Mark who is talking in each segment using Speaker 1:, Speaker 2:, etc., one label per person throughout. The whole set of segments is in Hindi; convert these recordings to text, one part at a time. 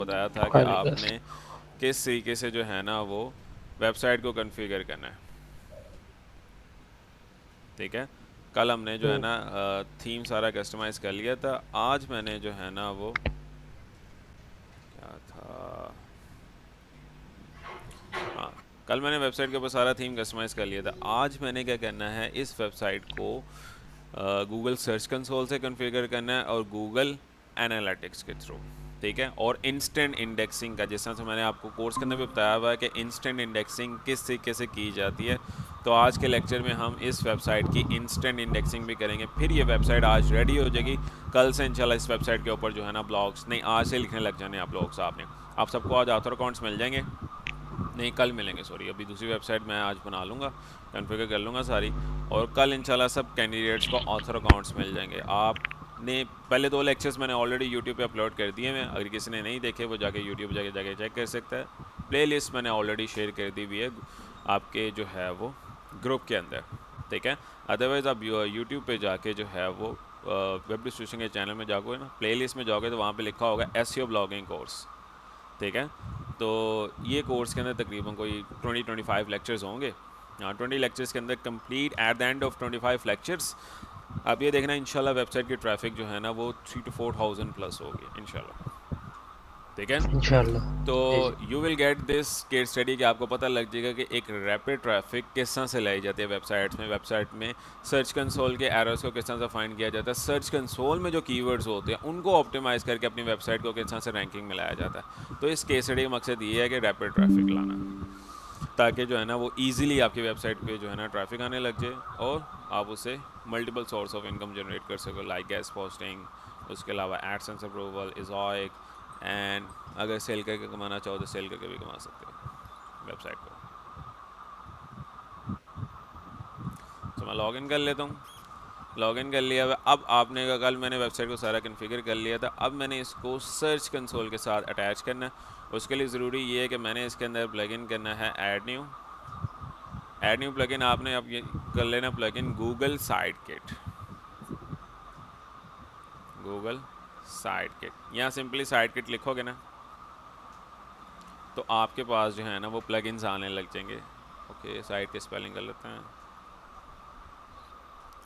Speaker 1: बताया था कि
Speaker 2: वालेकुम।
Speaker 1: आपने किस तरीके से जो है ना वो वेबसाइट को कॉन्फ़िगर करना है। ठीक है, कल हमने जो है
Speaker 2: हम्म।
Speaker 1: ना थीम सारा कस्टमाइज़ कर लिया था। आज मैंने जो है ना वो क्या था, हाँ, कल मैंने वेबसाइट के ऊपर सारा थीम कस्टमाइज़ कर लिया था। आज मैंने क्या करना है, इस वेबसाइट को गूगल सर्च कंसोल से कॉन्फ़िगर करना है और गूगल एनालिटिक्स के थ्रू। ठीक है, और इंस्टेंट इंडेक्सिंग का, जिस तरह से मैंने आपको कोर्स के अंदर भी बताया हुआ है कि इंस्टेंट इंडेक्सिंग किस तरीके से की जाती है, तो आज के लेक्चर में हम इस वेबसाइट की इंस्टेंट इंडेक्सिंग भी करेंगे। फिर ये वेबसाइट आज रेडी हो जाएगी। कल से इंशाल्लाह इस वेबसाइट के ऊपर जो है ना ब्लॉग्स, नहीं आज से लिखने लग जाने आप ब्लॉग्स। आपने आप सबको आज ऑथर अकाउंट्स मिल जाएंगे, नहीं कल मिलेंगे, सॉरी। अभी दूसरी वेबसाइट मैं आज बना लूँगा, कॉन्फ़िगर कर लूँगा सारी, और कल इंशाल्लाह सब कैंडिडेट्स को ऑथर अकाउंट्स मिल जाएंगे। आपने पहले 2 लेक्चर्स मैंने ऑलरेडी यूट्यूब पे अपलोड कर दिए हैं, अगर किसी ने नहीं देखे वो जाके यूट्यूब जाके चेक कर सकता है। प्लेलिस्ट मैंने ऑलरेडी शेयर कर दी हुई है आपके जो है वो ग्रुप के अंदर। ठीक है, अदरवाइज़ आप यूट्यूब पे जाके जो है वो वेब डिस्ट्रीब्यूशन के चैनल में जाओगे ना, प्लेलिस्ट में जाओगे तो वहाँ पे लिखा होगा एसईओ ब्लॉगिंग कोर्स। ठीक है, तो ये कोर्स के अंदर तकरीबन कोई 20-25 लेक्चर्स होंगे। हाँ, 20 लेक्चर्स के अंदर complete at the end of 25 lectures आप ये देखना इंशाल्लाह वेबसाइट की ट्रैफिक जो है ना वो 3 to 4 थाउजेंड प्लस होगी इंशाल्लाह। ठीक है,
Speaker 2: इंशाल्लाह।
Speaker 1: तो
Speaker 2: जी जी।
Speaker 1: You will get this case study कि आपको पता लग जाएगा कि एक रैपिड ट्रैफिक किस तरह से लाई जाती है वेबसाइट में सर्च कंसोल के एरर्स को किस तरह से फाइंड किया जाता है, सर्च कंसोल में जो कीवर्ड्स होते हैं उनको ऑप्टिमाइज़ करके अपनी वेबसाइट को किस तरह से रैंकिंग में लाया जाता है। तो इस केस स्टडी का मकसद ये है कि रैपिड ट्रैफिक लाना, ताकि जो है ना वो ईजिली आपकी वेबसाइट पे जो है ना ट्रैफिक आने लग जाए और आप उससे multiple source of income generate कर सको, लाइक गैस पोस्टिंग, उसके अलावा एडसेंस अप्रूवल, इज़ॉइक, एंड अगर सेल करके कमाना चाहो तो सेल करके भी कमा सकते हो वेबसाइट को। तो मैं लॉगिन कर लेता हूँ। लॉगिन कर लिया। अब आपने कल मैंने वेबसाइट को सारा कन्फिगर कर लिया था, अब मैंने इसको सर्च कंसोल के साथ अटैच करना है। उसके लिए ज़रूरी ये है कि मैंने इसके अंदर प्लगइन करना है ऐड न्यू प्लगइन। आपने अब ये कर लेना plugin Google side kit. Google side kit, यहाँ सिंपली साइड किट लिखोगे ना तो आपके पास जो है ना वो प्लगइन्स आने लग जाएंगे। ओके, साइड की स्पेलिंग कर लेते हैं,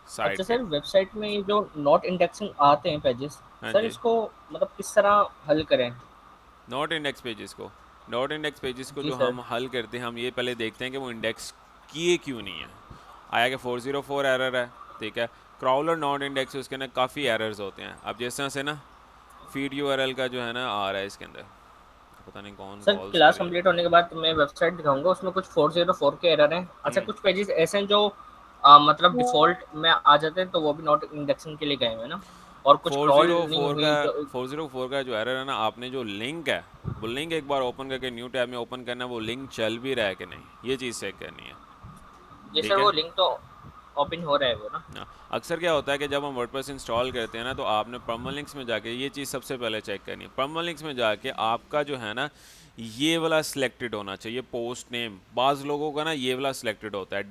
Speaker 1: साइड
Speaker 3: अच्छा
Speaker 1: किट।
Speaker 3: सर, वेबसाइट में ये जो नॉट इंडेक्सिंग आते हैं पेजेस,
Speaker 1: हाँ
Speaker 3: सर
Speaker 1: जी,
Speaker 3: इसको मतलब किस तरह हल करें?
Speaker 1: नॉट इंडेक्स पेजेस को
Speaker 3: जी
Speaker 1: जो
Speaker 3: सर।
Speaker 1: हम हल करते हैं, हम ये पहले देखते हैं कि वो इंडेक्स किए क्यों नहीं है। आया कि 404 एरर है। ठीक है, क्राउलर नॉट इंडेक्स, उसके अंदर काफ़ी एरर्स होते हैं। अब जिस तरह से ना फीड यूआरएल का जो है ना आ रहा है इसके अंदर, पता नहीं कौन
Speaker 3: सर
Speaker 1: कॉल्स
Speaker 3: क्लास
Speaker 1: करी है।
Speaker 3: कंप्लीट होने के बाद मैं वेबसाइट दिखाऊंगा, उसमें कुछ 404 के एरर हैं। अच्छा,
Speaker 1: हम्म,
Speaker 3: कुछ पेजेस ऐसे हैं जो मतलब डिफ़ॉल्ट में आ जाते हैं, तो वो भी नॉट इंडेक्सिंग के लिए गए हुए हैं ना? और कुछ
Speaker 1: फोर
Speaker 3: क्रॉल
Speaker 1: जीरो
Speaker 3: नहीं
Speaker 1: फोर का
Speaker 3: हुई तो
Speaker 1: 404 का जो एरर है ना, आपने जो लिंक है वो लिंक एक बार ओपन करके न्यू टैब में ओपन करना है, वो लिंक चल भी रहा है कि नहीं, ये चीज़ चेक करनी है।
Speaker 3: ये
Speaker 1: ठीक
Speaker 3: सर
Speaker 1: है
Speaker 3: वो लिंक तो ओपन हो रहा है वो ना?
Speaker 1: ना, अक्सर क्या होता है कि जब हम वर्डप्रेस इंस्टॉल करते हैं ना, तो आपने परमालिंक्स में जाके ये चीज़ सबसे पहले चेक करनी है। परमालिंक्स में जाके आपका जो है ना ये वाला सिलेक्टेड होना चाहिए, पोस्ट नेम। बाज़ लोगों का ना ये वाला सिलेक्टेड होता है,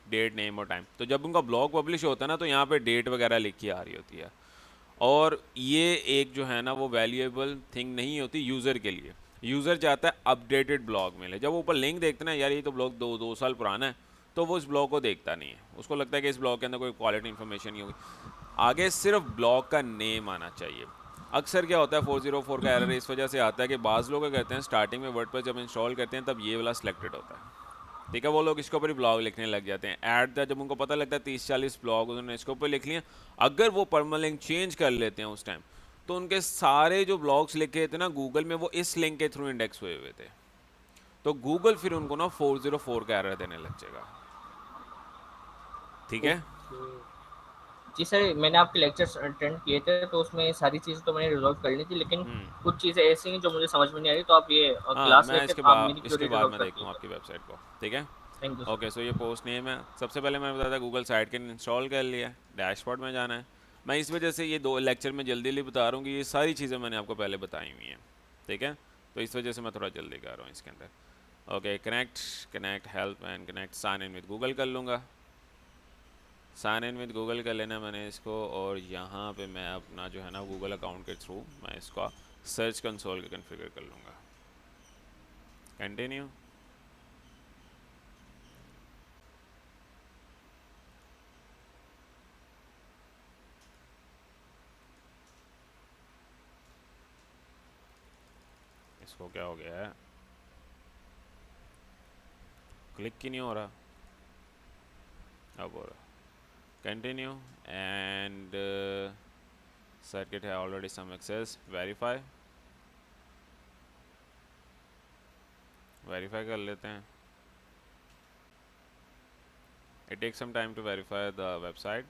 Speaker 1: डेट नेम और टाइम। तो जब उनका ब्लॉग पब्लिश होता है ना, तो यहाँ पे डेट वगैरह लिखी आ रही होती है। और ये एक जो है ना वो वैल्यूएबल थिंग नहीं होती यूज़र के लिए। यूज़र चाहता है अपडेटेड ब्लॉग मिले। जब वो ऊपर लिंक देखते ना, यार ये तो ब्लॉग दो दो साल पुराना है, तो वो इस ब्लॉग को देखता नहीं है। उसको लगता है कि इस ब्लॉग के अंदर कोई क्वालिटी इन्फॉर्मेशन नहीं होगी। आगे सिर्फ ब्लॉग का नेम आना चाहिए। अक्सर क्या होता है 404 का एरर इस वजह से आता है कि बाज़ लोग क्या करते हैं, स्टार्टिंग में वर्ड जब इंस्टॉल करते हैं तब ये वाला सिलेक्टेड होता है। ठीक है, वो लोग इसके ऊपर ही ब्लॉग लिखने लग जाते हैं। ऐड द, जब उनको पता लगता है 30-40 ब्लॉग उन्होंने इसके ऊपर लिख लिए, अगर वो परमालिंक चेंज कर लेते हैं उस टाइम, तो उनके सारे जो ब्लॉग्स लिखे थे ना गूगल में, वो इस लिंक के थ्रू इंडेक्स हुए हुए थे। तो गूगल फिर उनको ना 404 का एरर देने लग जाएगा। ठीक है।
Speaker 3: ओके। जी सर, मैंने आपके लेक्चर्स अटेंड किए थे, तो उसमें सारी चीज़ें तो मैंने रिजॉल्व कर ली थी, लेकिन
Speaker 1: हम्म।
Speaker 3: कुछ चीज़ें ऐसी हैं जो मुझे समझ में नहीं आ रही, तो आप ये
Speaker 1: हाँ,
Speaker 3: क्लास
Speaker 1: मैं
Speaker 3: लेके
Speaker 1: इसके
Speaker 3: आप
Speaker 1: बाद
Speaker 3: मेरी
Speaker 1: इसके
Speaker 3: क्वेरी
Speaker 1: बाद
Speaker 3: रिजॉल्व
Speaker 1: मैं
Speaker 3: कर
Speaker 1: देखता हूँ
Speaker 3: दीजिएगा।
Speaker 1: आपकी वेबसाइट को। ठीक है।
Speaker 3: Thank you sir.
Speaker 1: Okay, so ये पोस्ट नेम है। सबसे पहले मैंने बताया था गूगल साइट के इंस्टॉल कर लिया, डैशबोर्ड में जाना है। मैं इस वजह से ये 2 लेक्चर में जल्दी जल्दी बता रहा हूँ कि ये सारी चीज़ें मैंने आपको पहले बताई हुई हैं। ठीक है, तो इस वजह से मैं थोड़ा जल्दी कर रहा हूँ इसके अंदर। Okay, connect connect help and connect sign in with Google कर लूँगा। साइन इन विद गूगल कर लेना मैंने इसको, और यहाँ पे मैं अपना जो है ना गूगल अकाउंट के थ्रू मैं इसका सर्च कंसोल का कॉन्फ़िगर कर लूँगा। कंटिन्यू। इसको क्या हो गया है, क्लिक क्यों नहीं हो रहा, अब हो रहा। कंटिन्यू एंड सर्किट है ऑलरेडी सम एक्सेस, वेरीफाई कर लेते हैं। It take some time to verify the website.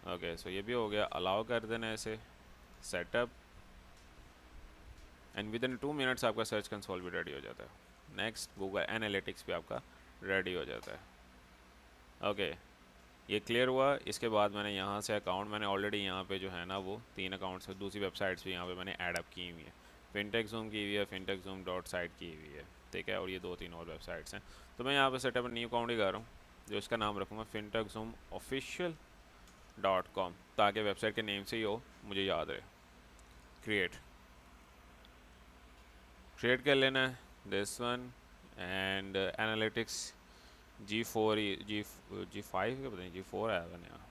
Speaker 1: Okay so ये भी हो गया, अलाउ कर देना ऐसे, setup, and with in 2 minutes आपका सर्च कंसोल भी रेडी हो जाता है। नेक्स्ट गूगल एनालिटिक्स भी आपका रेडी हो जाता है। ओके ये क्लियर हुआ। इसके बाद मैंने यहाँ से अकाउंट, मैंने ऑलरेडी यहाँ पे जो है ना वो 3 अकाउंट्स से दूसरी वेबसाइट्स भी यहाँ पे मैंने ऐड अप की हुई है। फिनटेक जूम की हुई है, फिनटेक जूम डॉट साइट की हुई है, ठीक है, और ये 2-3 और वेबसाइट्स हैं। तो मैं यहाँ पे सेटअप न्यू अकाउंट ही कर रहा हूँ, जो इसका नाम रखूँगा फिनटेक जूम ऑफिशियल .com, ताकि वेबसाइट के नेम से ही हो, मुझे याद रहे। क्रिएट कर लेना है this one, and analytics G4 G5 का पता नहीं, G4 आया मैंने यहाँ,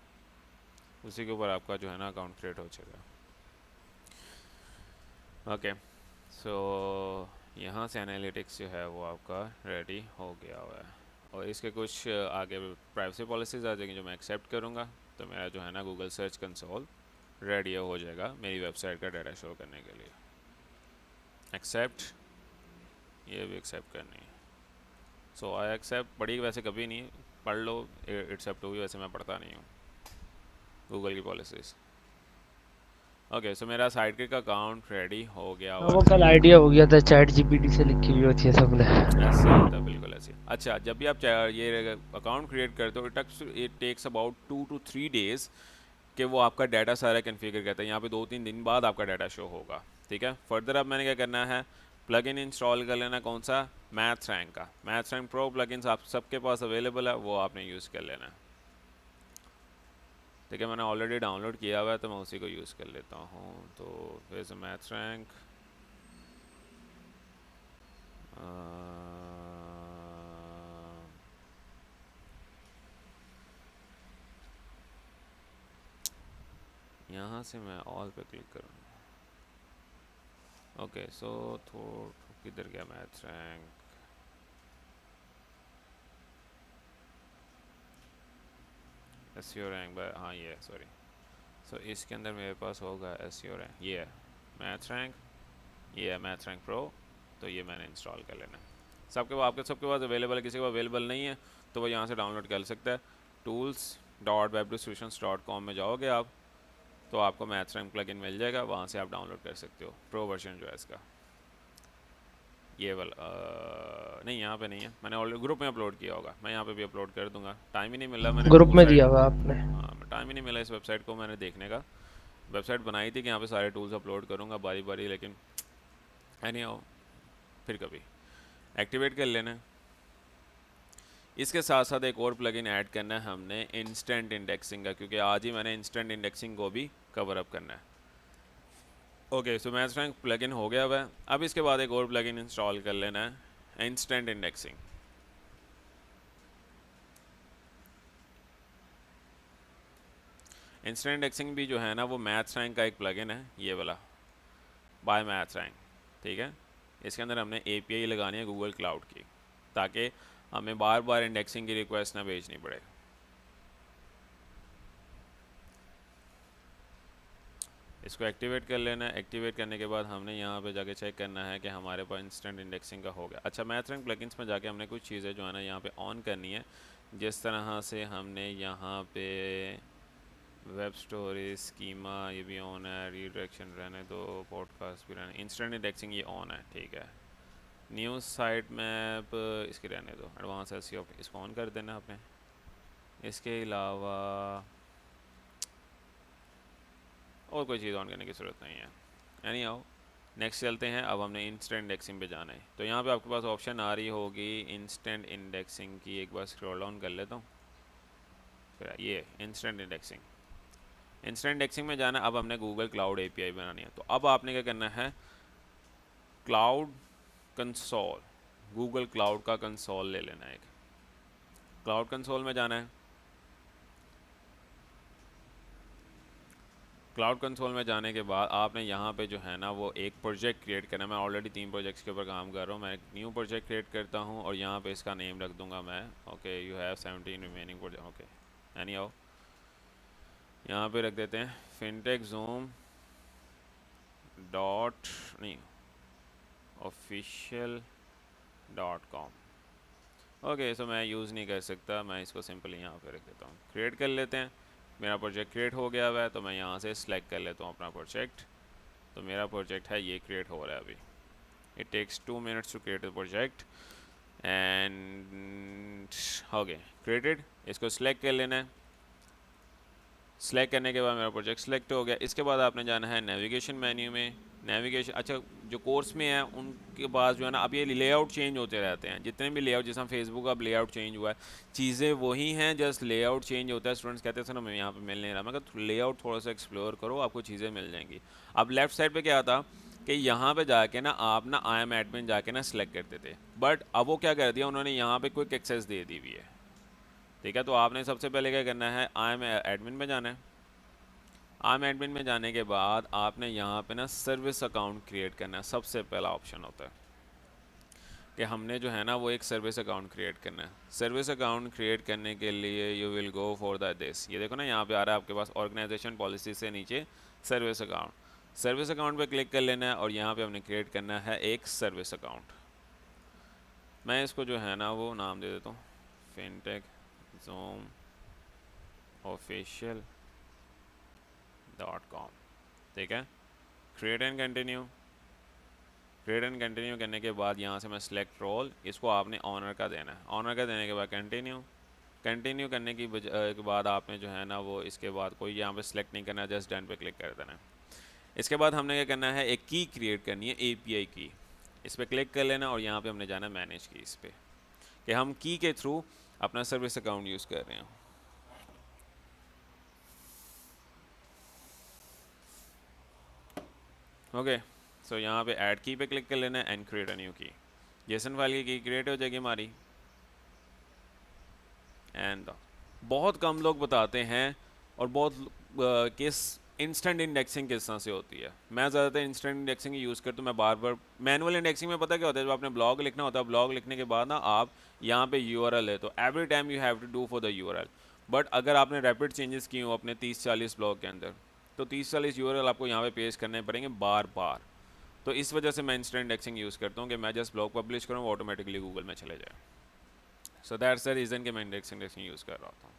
Speaker 1: उसी के ऊपर आपका जो है ना अकाउंट क्रिएट हो चुका। ओके सो यहाँ से एनालिटिक्स जो है वो आपका रेडी हो गया हुआ है, और इसके कुछ आगे प्राइवेसी पॉलिसीज आ जाएंगी जो मैं एक्सेप्ट करूँगा, तो मेरा जो है ना गूगल सर्च कंसोल रेडी हो जाएगा मेरी वेबसाइट का डाटा शो करने के लिए। एक्सेप्ट, ये भी एक्सेप्ट करनी है। सो आई एक्सेप्ट पढ़ी वैसे कभी नहीं, पढ़ लो, एक्सेप्ट होगी, वैसे मैं पढ़ता नहीं हूँ गूगल की पॉलिसीज़। ओके सो मेरा साइडकिक का अकाउंट रेडी हो गया हुआ
Speaker 2: वो
Speaker 1: है।
Speaker 2: कल आइडिया हो गया था, चैट जीपीटी से लिखी हुई होती है सबने।
Speaker 1: ऐसे ही होता है, बिल्कुल ऐसे। अच्छा जब भी आप ये अकाउंट क्रिएट करते हो, it takes about 2 to 3 days कि वो आपका डाटा सारा कन्फिगर करता है। यहाँ पे 2-3 दिन बाद आपका डाटा शो होगा, ठीक है। फर्दर अब मैंने क्या करना है, प्लगइन इंस्टॉल कर लेना, कौन सा, मैथ्स रैंक का। मैथ्स रैंक प्रो प्लगइन्स आप सबके पास अवेलेबल है, वो आपने यूज़ कर लेना है, ठीक है। मैंने ऑलरेडी डाउनलोड किया हुआ है तो मैं उसी को यूज़ कर लेता हूँ। तो फिर से मैथ्स रैंक, यहाँ से मैं ऑल पे क्लिक करूँगा। ओके सो किधर गया मैथ्स रैंक, एसईओ रैंक, हाँ ये सॉरी। सो इसके अंदर मेरे पास होगा एसईओ रैंक, ये है मैथ्स रैंक, ये है मैथ्स रैंक प्रो, तो ये मैंने इंस्टॉल कर लेना है। सबके पास अवेलेबल है, किसी के पास अवेलेबल नहीं है तो वो यहाँ से डाउनलोड कर सकता है। tools.webdistributions.com में जाओगे आप तो आपको मैथ्स रैंक प्लगइन मिल जाएगा, वहाँ से आप डाउनलोड कर सकते हो। प्रो वर्जन जो है इसका, ये वाला नहीं, यहाँ पे नहीं है, मैंने ऑलरेडी ग्रुप में अपलोड किया होगा, मैं यहाँ पे भी अपलोड कर दूंगा। टाइम ही नहीं मिला, मैंने
Speaker 2: ग्रुप में
Speaker 1: वेबसाइट,
Speaker 2: दिया हुआ आपने?
Speaker 1: हाँ टाइम ही नहीं मिला इस वेबसाइट को मैंने देखने का। वेबसाइट बनाई थी कि यहाँ पे सारे टूल्स अपलोड करूँगा बारी बारी, लेकिन एनी हाउ फिर कभी। एक्टिवेट कर लेना है। इसके साथ साथ एक और प्लगइन ऐड करना है हमने, इंस्टेंट इंडेक्सिंग का, क्योंकि आज ही मैंने इंस्टेंट इंडेक्सिंग को भी कवर अप करना है। Okay so maths rank plugin हो गया हुआ है। अब इसके बाद एक और प्लगइन इंस्टॉल कर लेना है, इंस्टेंट इंडेक्सिंग। इंस्टेंट इंडेक्सिंग भी जो है ना वो मैथ्स रैंक का एक प्लगइन है, ये वाला बाय मैथ्स रैंक, ठीक है। इसके अंदर हमने एपीआई लगानी है गूगल क्लाउड की, ताकि हमें बार बार इंडेक्सिंग की रिक्वेस्ट ना भेजनी पड़े। इसको एक्टिवेट कर लेना है। एक्टिवेट करने के बाद हमने यहाँ पे जाके चेक करना है कि हमारे पास इंस्टेंट इंडेक्सिंग का हो गया। अच्छा मैथ्स रैंक प्लगइन्स में जाके हमने कुछ चीज़ें जो है ना यहाँ पे ऑन करनी है, जिस तरह से हमने यहाँ पे वेब स्टोरी स्कीमा ये भी ऑन है, रीडायरेक्शन रहने दो, पॉडकास्ट भी रहने, इंस्टेंट इंडेक्सिंग ये ऑन है, ठीक है। न्यूज़ साइट मैप इसके रहने दो, एडवांस एसईओ इसको ऑन कर देना आपने। इसके अलावा और कोई चीज़ ऑन करने की ज़रूरत नहीं है। यानी आओ नेक्स्ट चलते हैं। अब हमने इंस्टेंट इंडेक्सिंग पे जाना है, तो यहाँ पे आपके पास ऑप्शन आ रही होगी इंस्टेंट इंडेक्सिंग की, एक बार स्क्रॉल डाउन कर लेता हूँ। फिर ये इंस्टेंट इंडेक्सिंग, इंस्टेंट इंडेक्सिंग में जाना, अब हमने गूगल क्लाउड एपीआई बनानी है। तो अब आपने क्या करना है, क्लाउड कंसोल, गूगल क्लाउड का कंसोल ले लेना है। एक क्लाउड कंसोल में जाना है। क्लाउड कंसोल में जाने के बाद आपने यहाँ पे जो है ना वो एक प्रोजेक्ट क्रिएट करना है। मैं ऑलरेडी 3 प्रोजेक्ट्स के ऊपर काम कर रहा हूँ। मैं एक न्यू प्रोजेक्ट क्रिएट करता हूँ और यहाँ पे इसका नेम रख दूँगा मैं, okay you have 17 remaining project, okay any how यहाँ पे रख देते हैं फिनटेक ज़ूम डॉट नहीं ऑफिशियल .com। ओके सो मैं यूज़ नहीं कर सकता, मैं इसको सिंपली यहाँ पे रख देता हूँ। क्रिएट कर लेते हैं। मेरा प्रोजेक्ट क्रिएट हो गया हुआ है, तो मैं यहाँ से सिलेक्ट कर लेता हूँ अपना प्रोजेक्ट। तो मेरा प्रोजेक्ट है ये क्रिएट हो रहा है अभी। It takes 2 minutes to create the project and okay created. इसको सिलेक्ट कर लेना है। सिलेक्ट करने के बाद मेरा प्रोजेक्ट सिलेक्ट हो गया। इसके बाद आपने जाना है नेविगेशन मेन्यू में। नेविगेशन, अच्छा जो कोर्स में है उनके पास जो है ना अब ये लेआउट चेंज होते रहते हैं, जितने भी लेआउट, जैसा फेसबुक का अब लेआउट चेंज हुआ है, चीज़ें वही हैं, जस्ट लेआउट चेंज होता है। स्टूडेंट्स कहते हैं सर मैं यहाँ पे मिल नहीं रहा, मैं कहता लेआउट थोड़ा सा एक्सप्लोर करो, आपको चीज़ें मिल जाएंगी। अब लेफ्ट साइड पे क्या था कि यहाँ पे जाके ना आप ना आई एम एडमिन जाके ना सिलेक्ट करते थे, बट अब वो क्या कर दिया उन्होंने, यहाँ पे क्विक एक्सेस दे दी हुई है। ठीक है, तो आपने सबसे पहले क्या करना है, आई एम एडमिन में जाना है। आम एडमिन में जाने के बाद आपने यहाँ पे ना सर्विस अकाउंट क्रिएट करना है। सबसे पहला ऑप्शन होता है कि हमने जो है ना वो एक सर्विस अकाउंट क्रिएट करना है। सर्विस अकाउंट क्रिएट करने के लिए you will go for the this, ये देखो ना यहाँ पे आ रहा है आपके पास ऑर्गेनाइजेशन पॉलिसी से नीचे सर्विस अकाउंट। सर्विस अकाउंट पे क्लिक कर लेना है और यहाँ पे हमने क्रिएट करना है एक सर्विस अकाउंट। मैं इसको जो है ना वो नाम दे देता हूँ फिनटेक ज़ूम ऑफिशियल .com। ठीक है, create and continue. Create and continue करने के बाद यहाँ से मैं सिलेक्ट रोल, इसको आपने ऑनर का देना है। ऑनर का देने के बाद कंटिन्यू। कंटिन्यू करने की के बाद आपने जो है ना वो इसके बाद कोई यहाँ पे सिलेक्ट नहीं करना है, जस्ट डन पे क्लिक कर देना है। इसके बाद हमने क्या करना है, एक की क्रिएट करनी है, API की। इस पर क्लिक कर लेना और यहाँ पर हमने जाना मैनेज की, इस पर कि हम की के थ्रू अपना सर्विस अकाउंट यूज़ कर रहे हैं। ओके सो यहाँ पे ऐड की पे क्लिक कर लेना है एंड क्रिएट अ न्यू की। जेसन फाइल की क्रिएट हो जाएगी हमारी। एंड बहुत कम लोग बताते हैं और बहुत किस इंस्टेंट इंडेक्सिंग किस तरह से होती है। मैं ज़्यादातर इंस्टेंट इंडेक्सिंग यूज़ करता हूँ। मैं बार बार मैनुअल इंडेक्सिंग में पता क्या होता है, जब आपने ब्लॉग लिखना होता है, ब्लॉग लिखने के बाद ना आप यहाँ पे URL है, तो every time you have to do for the URL। But अगर आपने रैपिड चेंजेस किए हो अपने 30-40 ब्लॉग के अंदर, तो 30-40 URL आपको यहाँ पे पेश करने पड़ेंगे बार बार। तो इस वजह से मैं इंस्टेंट इंडेक्सिंग यूज़ करता हूँ कि मैं जस्ट ब्लॉग पब्लिश करूँ, वो ऑटोमेटिकली गूगल में चले जाए। सो दैट्स द रीज़न कि मैं इंडेक्सिंग यूज़ कर रहा हूँ।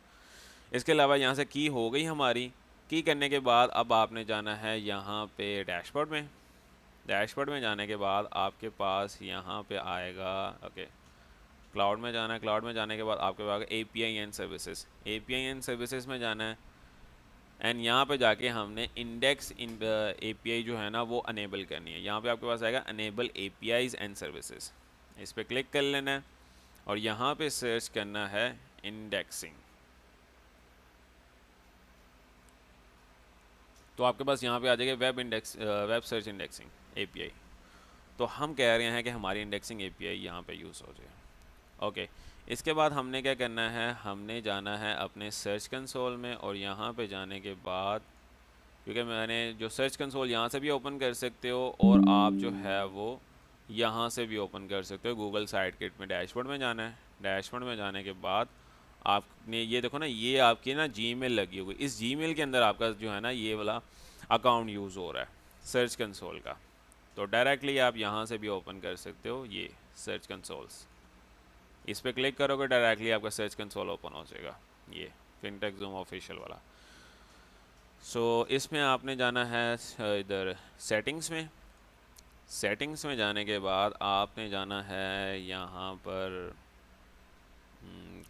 Speaker 1: इसके अलावा यहाँ से की हो गई हमारी। की करने के बाद अब आपने जाना है यहाँ पे डैशबोर्ड में। डैशबोर्ड में जाने के बाद आपके पास यहाँ पे आएगा, ओके क्लाउड में जाना है। क्लाउड में जाने के बाद आपके पास API and services. API and services में जाना है एंड यहाँ पे जाके हमने इंडेक्स इन API जो है ना वो अनेबल करनी है। यहाँ पे आपके पास आएगा अनेबल APIs एंड सर्विसेज, इस पर क्लिक कर लेना है और यहाँ पे सर्च करना है इंडेक्सिंग। तो आपके पास यहाँ पे आ जाएगा वेब सर्च इंडेक्सिंग API। तो हम कह रहे हैं कि हमारी इंडेक्सिंग API यहाँ पे यूज़ हो जाए। ओके इसके बाद हमने क्या करना है, हमने जाना है अपने सर्च कंसोल में और यहाँ पे जाने के बाद, क्योंकि मैंने जो सर्च कंसोल यहाँ से भी ओपन कर सकते हो और आप जो है वो यहाँ से भी ओपन कर सकते हो। गूगल साइड किट में डैशबोर्ड में जाना है। डैशबोर्ड में जाने के बाद आपने ये देखो ना, ये आपकी ना Gmail लगी होगी, इस Gmail के अंदर आपका जो है ना ये वाला अकाउंट यूज़ हो रहा है सर्च कंसोल का। तो डायरेक्टली आप यहाँ से भी ओपन कर सकते हो ये सर्च कंसोल्स। इस पर क्लिक करोगे डायरेक्टली आपका सर्च कंसोल ओपन हो जाएगा, ये फिनटेक ज़ूम ऑफिशियल वाला। सो इसमें आपने जाना है इधर सेटिंग्स में। सेटिंग्स में जाने के बाद आपने जाना है यहाँ पर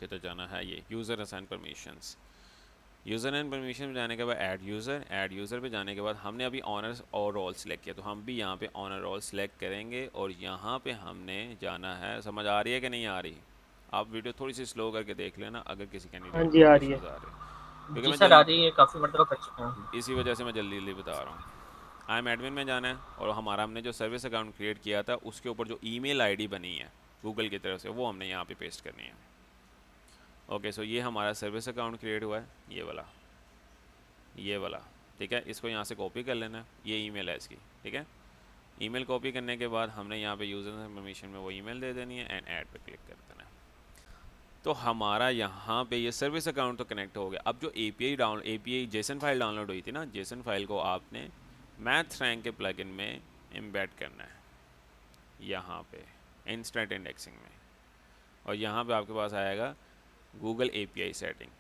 Speaker 1: किधर जाना है, ये user assign permissions. User and permission में जाने के बाद ऐड यूज़र पे जाने के बाद हमने अभी ऑनर्स और रोल सेलेक्ट किया, तो हम भी यहाँ पे ऑनर रोल सेलेक्ट करेंगे और यहाँ पे हमने जाना है। समझ आ रही है कि नहीं आ रही? आप वीडियो थोड़ी सी स्लो करके देख लेना अगर किसी कैंडिडेट
Speaker 2: हाँ जी आ रही है।
Speaker 1: क्योंकि
Speaker 3: जी
Speaker 1: मैं
Speaker 3: सर, आ
Speaker 1: जल्द
Speaker 3: रही है, काफ़ी मरतबा कर चुका हूँ।
Speaker 1: इसी वजह से मैं जल्दी जल्दी बता रहा हूँ। आई एम एडमिन में जाना है और हमारा हमने जो सर्विस अकाउंट क्रिएट किया था उसके ऊपर जो ईमेल आईडी बनी है गूगल की तरफ से वो हमने यहाँ पे पेस्ट करनी है। ओके, सो ये हमारा सर्विस अकाउंट क्रिएट हुआ है, ये वाला। ठीक है, इसको यहाँ से कॉपी कर लेना है, ये ईमेल है इसकी। ठीक है, ईमेल कॉपी करने के बाद हमने यहाँ पे यूज़र परमिशन में वो ईमेल दे देनी है एंड ऐड पे क्लिक कर देना है। तो हमारा यहाँ पे ये सर्विस अकाउंट तो कनेक्ट हो गया। अब जो एपीआई जेसन फाइल डाउनलोड हुई थी ना, जेसन फाइल को आपने मैथ रैंक के प्लगइन में एम्बेड करना है यहाँ पे इंस्टेंट इंडेक्सिंग में, और यहाँ पे आपके पास आएगा Google API setting,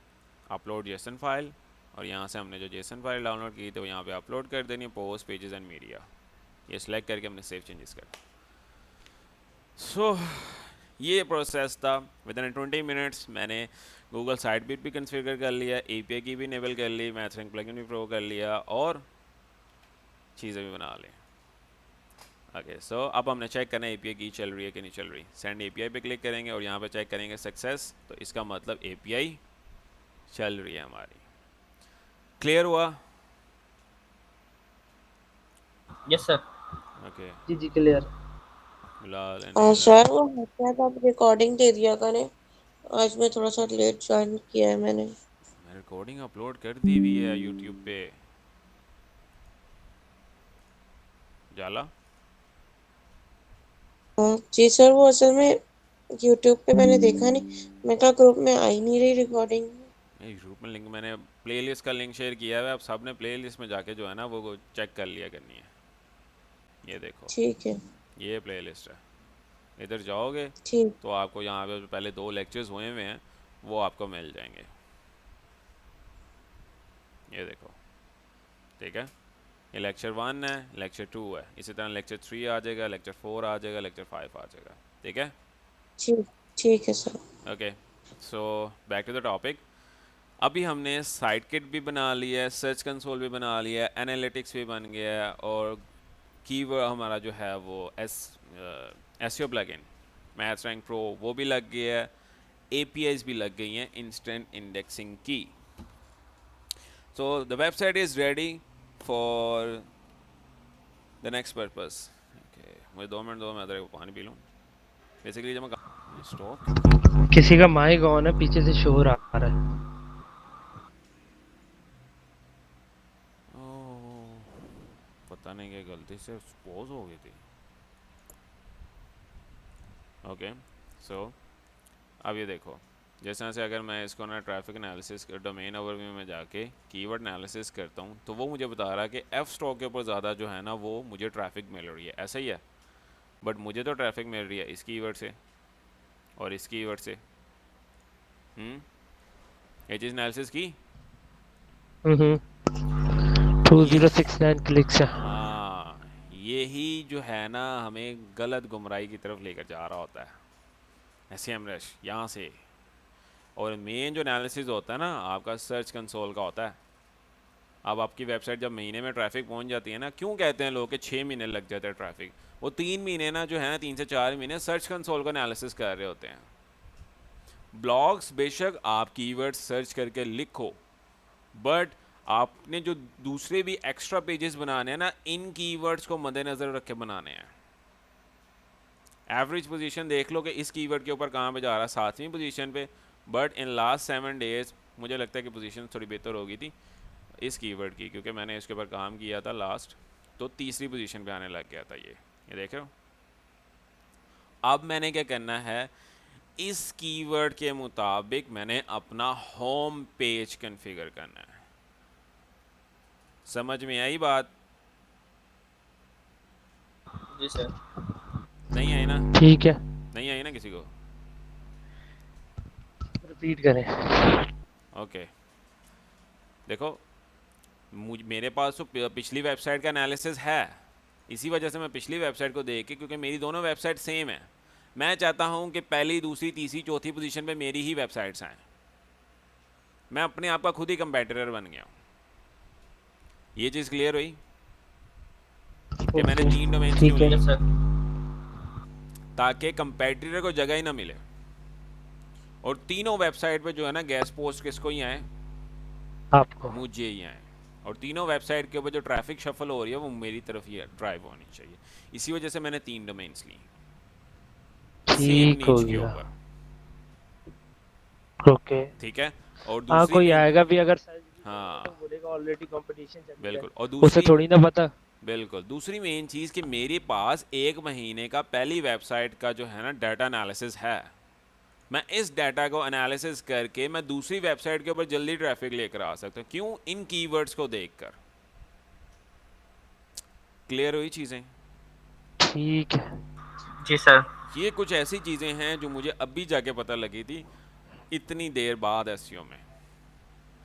Speaker 1: upload JSON file, और यहाँ से हमने जो जेसन फाइल डाउनलोड की थी वो यहाँ पे अपलोड कर देनी है, पोस्ट पेजेस एंड मीडिया, ये सिलेक्ट करके हमने सेव चेंजेस कर। सो ये प्रोसेस था। विद इन 20 मिनट्स मैंने गूगल साइट बिट भी कन्फिगर कर लिया, एपीआई की भी इनेबल कर ली, मैथ रैंक प्लगइन भी प्रो कर लिया और चीज़ें भी बना ली। ओके, सो अब हमने चेक करना है एपीआई की चल रही है कि नहीं चल रही। सेंड एपीआई पे क्लिक करेंगे और यहाँ पे चेक करेंगे सक्सेस, तो इसका मतलब एपीआई चल रही है हमारी। क्लियर हुआ?
Speaker 3: Yes sir.
Speaker 1: ओके,
Speaker 2: जी जी क्लियर।
Speaker 1: बिलाल एंड
Speaker 4: हाँ
Speaker 1: नीलम।
Speaker 4: सर, वो शायद आप रिकॉर्डिंग दे दिया करें। आज मैं थोड़ा सा लेट ज्वाइन किया है मैंने।
Speaker 1: मैं रिकॉर्डिंग अपलोड कर दी हुई है यूट्यूब पे। जाला
Speaker 4: हाँ जी सर, वो असल में यूट्यूब पे मैंने देखा नहीं, मैं कहा ग्रुप में आ ही नहीं रही रिकॉर्डिंग।
Speaker 1: ग्रुप में लिंक मैंने प्लेलिस्ट का लिंक शेयर किया है, आप सब ने प्लेलिस्ट में जाके जो है ना वो चेक कर लिया करनी है। ये देखो,
Speaker 4: ठीक है।
Speaker 1: ये प्लेलिस्ट है, इधर जाओगे
Speaker 4: ठीक।
Speaker 1: तो आपको यहाँ पे पहले 2 लेक्चर्स हुए हुए हैं वो आपको मिल जाएंगे। ये देखो, ठीक है, ये लेक्चर 1 है, लेक्चर 2 है, इसी तरह लेक्चर 3 आ जाएगा, लेक्चर 4 आ जाएगा, लेक्चर 5 आ जाएगा। ठीक है,
Speaker 4: ठीक ठीक है sir.
Speaker 1: Okay, so back to the topic. अभी हमने साइट किट भी बना लिया है, सर्च कंसोल भी बना लिया है, एनालिटिक्स भी बन गया है, और कीवर्ड हमारा जो है वो SEO plugin math rank pro वो भी लग गया है, एपीआईज भी लग गई हैं इंस्टेंट इंडेक्सिंग की। So the website is ready for the next purpose. Okay, मुझे 2 मिनट दो, मैं अदर को पानी पी लूँ। बेसिकली जब मैं स्टॉप
Speaker 2: किसी का माइक ऑन है, पीछे से शोर आ रहा है।
Speaker 1: पता नहीं क्या गलती से पॉज हो गई थी। ओके, सो अब ये देखो, जैसे से अगर मैं इसको ना ट्रैफिक एनालिसिस डोमेन ओवरव्यू में जाके कीवर्ड एनालिसिस करता हूँ तो वो मुझे बता रहा है कि एफ स्टॉक के ऊपर ज़्यादा जो है ना वो मुझे ट्रैफिक मिल रही है। ऐसा ही है, बट मुझे तो ट्रैफिक मिल रही है इस कीवर्ड से और इस कीवर्ड से। ये चीज़ एनालिसिस की
Speaker 2: 2069 क्लिक्स है।
Speaker 1: हाँ, यही जो है ना हमें गलत गुमराही की तरफ लेकर जा रहा होता है, ऐसे हम रश यहाँ से। और मेन जो एनालिसिस होता है ना आपका सर्च कंसोल का होता है। अब आपकी वेबसाइट जब महीने में ट्रैफिक पहुंच जाती है ना, क्यों कहते हैं लोग कि 6 महीने लग जाते हैं ट्रैफिक, वो 3 महीने ना जो है ना 3 से 4 महीने सर्च कंसोल का एनालिसिस कर रहे होते हैं। ब्लॉग्स बेशक आप कीवर्ड सर्च करके लिखो, बट आपने जो दूसरे भी एक्स्ट्रा पेजेस बनाने हैं ना, इन कीवर्ड्स को मद्देनज़र रख के बनाने हैं। एवरेज पोजीशन देख लो कि इस कीवर्ड के ऊपर कहाँ पे जा रहा है, 7वीं पोजीशन पे, बट इन लास्ट 7 डेज मुझे लगता है कि पोजीशन थोड़ी बेहतर हो गई थी इस कीवर्ड की, क्योंकि मैंने इसके ऊपर काम किया था लास्ट, तो 3री पोजीशन पे आने लग गया था ये देख रहे हो। अब मैंने क्या करना है, इस कीवर्ड के मुताबिक मैंने अपना होम पेज कॉन्फ़िगर करना है। समझ में आई बात?
Speaker 3: जी सर।
Speaker 1: नहीं आई ना?
Speaker 2: ठीक है,
Speaker 1: नहीं आई ना किसी को?
Speaker 2: रिपीट करें।
Speaker 1: ओके, देखो मेरे पास तो पिछली वेबसाइट का एनालिसिस है, इसी वजह से मैं पिछली वेबसाइट को देख के, क्योंकि मेरी दोनों वेबसाइट सेम है, मैं चाहता हूं कि पहली, दूसरी, तीसरी, चौथी पोजीशन पे मेरी ही वेबसाइट्स आएँ। मैं अपने आप का खुद ही कंपेटिटर बन गया हूँ। ये चीज़ क्लियर हुई कि मैंने 3 डोमेन क्यों लिए?
Speaker 3: Yes sir.
Speaker 1: ताकि कंपेटिटर को जगह ही ना मिले और तीनों वेबसाइट पे जो है ना गैस पोस्ट किसको ही आए,
Speaker 2: आपको।
Speaker 1: मुझे ही आए, और तीनों वेबसाइट के ऊपर जो ट्रैफिक शफल हो रही है वो मेरी तरफ ही ड्राइव होनी चाहिए। इसी वजह से मैंने 3 डोमेन्स ली सेम
Speaker 2: ठीक हो
Speaker 1: नीच के
Speaker 2: गया।
Speaker 1: ऊपर।
Speaker 2: ओके।
Speaker 1: ठीक है, और
Speaker 2: हाँ,
Speaker 1: दूसरी
Speaker 2: कोई
Speaker 1: मेन,
Speaker 2: आएगा भी अगर सर्च भी करेगा तो
Speaker 1: हाँ
Speaker 2: बोलेगा ऑलरेडी कंपटीशन चल रहा है,
Speaker 1: बिल्कुल, और
Speaker 2: उसे
Speaker 1: दूसरी,
Speaker 2: थोड़ी ना पता।
Speaker 1: बिल्कुल दूसरी मेन चीज़ कि मेरे पास 1 महीने का पहली वेबसाइट का जो है ना डाटा एनालिसिस है। मैं इस डाटा को एनालिसिस करके मैं दूसरी वेबसाइट के ऊपर जल्दी ट्रैफिक लेकर आ सकता हूँ। क्यों? इन कीवर्ड्स को देखकर। क्लियर हुई चीज़ें?
Speaker 2: ठीक है।
Speaker 3: जी सर।
Speaker 1: ये कुछ ऐसी चीज़ें हैं जो मुझे अभी जाके पता लगी थी इतनी देर बाद एसईओ में।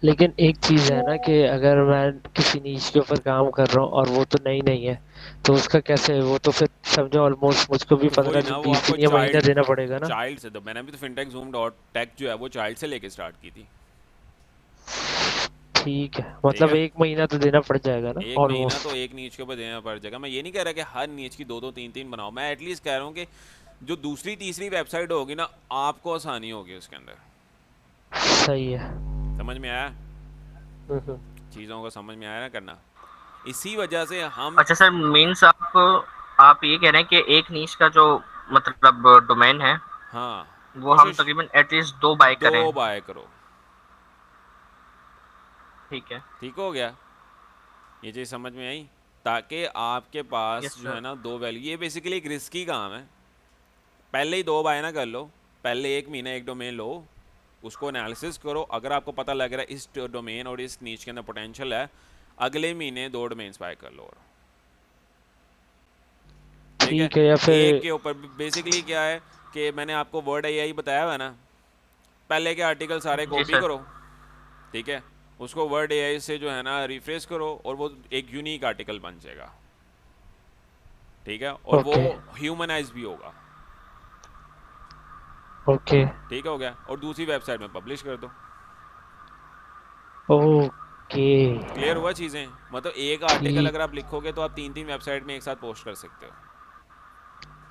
Speaker 2: लेकिन एक चीज है ना कि अगर मैं किसी नीच के ऊपर काम कर रहा हूँ और वो तो नई नहीं है, तो उसका कैसे, वो तो फिर समझो ऑलमोस्ट मुझको भी
Speaker 1: तो वही
Speaker 2: 15
Speaker 1: ना,
Speaker 2: दिन
Speaker 1: वो
Speaker 2: 20
Speaker 1: आपको
Speaker 2: दिन या महीना
Speaker 1: चाइल्ड
Speaker 2: देना पड़ेगा ना।
Speaker 1: चाइल्ड से, तो मैंने भी तो फिनटेक जूम डॉट टेक जो है वो चाइल्ड से लेके स्टार्ट की थी।
Speaker 2: ठीक है,
Speaker 1: ठीक
Speaker 2: मतलब
Speaker 1: है,
Speaker 2: 1 महीना तो देना पड़ जाएगा ना
Speaker 1: 1 महीना तो
Speaker 2: ऑलमोस्ट।
Speaker 1: एक नीच के ऊपर देना पड़ जाएगा। मैं ये नहीं कह रहा कि हर नीच की 2-2 3-3 बनाओ, मैं एटलीस्ट कह रहा हूँ कि जो दूसरी तीसरी वेबसाइट होगी ना, आपको आसानी होगी उसके अंदर।
Speaker 2: सही है।
Speaker 1: समझ में आया?
Speaker 2: हम्म।
Speaker 1: चीज़ों को समझ में आया ना करना। इसी वजह से हम,
Speaker 3: अच्छा सर, मीन्स आप ये कह रहे हैं कि एक नीश का जो मतलब डोमेन है
Speaker 1: हाँ,
Speaker 3: वो हम
Speaker 1: कोशिश
Speaker 3: तकरीबन एटलीस्ट 2 बाय
Speaker 1: 2
Speaker 3: करें।
Speaker 1: बाय करो।
Speaker 3: ठीक है।
Speaker 1: ठीक हो गया? ये चीज़ समझ में आई? ताकि आपके पास
Speaker 3: यस
Speaker 1: जो है
Speaker 3: सर।
Speaker 1: ना 2 वैल्यू, ये बेसिकली एक रिस्की काम है। पहले ही 2 बाय ना कर लो, पहले 1 महीना एक डोमेन लो, उसको एनालिसिस करो, अगर आपको पता लग रहा है इस डोमेन और इस नीच के अंदर पोटेंशियल है, अगले महीने 2 डोमेन्स बाय कर लो। और ठीक है,
Speaker 2: ठीक है, या
Speaker 1: एक
Speaker 2: फिर
Speaker 1: के ऊपर बेसिकली क्या है कि मैंने आपको वर्ड एआई बताया हुआ है ना, पहले के आर्टिकल सारे
Speaker 3: जी
Speaker 1: कॉपी
Speaker 3: सर।
Speaker 1: करो। ठीक है, उसको वर्ड एआई से जो है ना रिफ्रेश करो और वो एक यूनिक आर्टिकल बन जाएगा। ठीक है, और वो
Speaker 2: ओके।
Speaker 1: ह्यूमनाइज भी होगा।
Speaker 2: ओके।
Speaker 1: ठीक हो गया, और दूसरी वेबसाइट में पब्लिश कर दो।
Speaker 2: ओके।
Speaker 1: क्लियर हुआ चीज़ें? मतलब एक आर्टिकल
Speaker 2: ठीक।
Speaker 1: अगर आप लिखोगे तो आप 3-3 वेबसाइट में एक साथ पोस्ट कर सकते हो।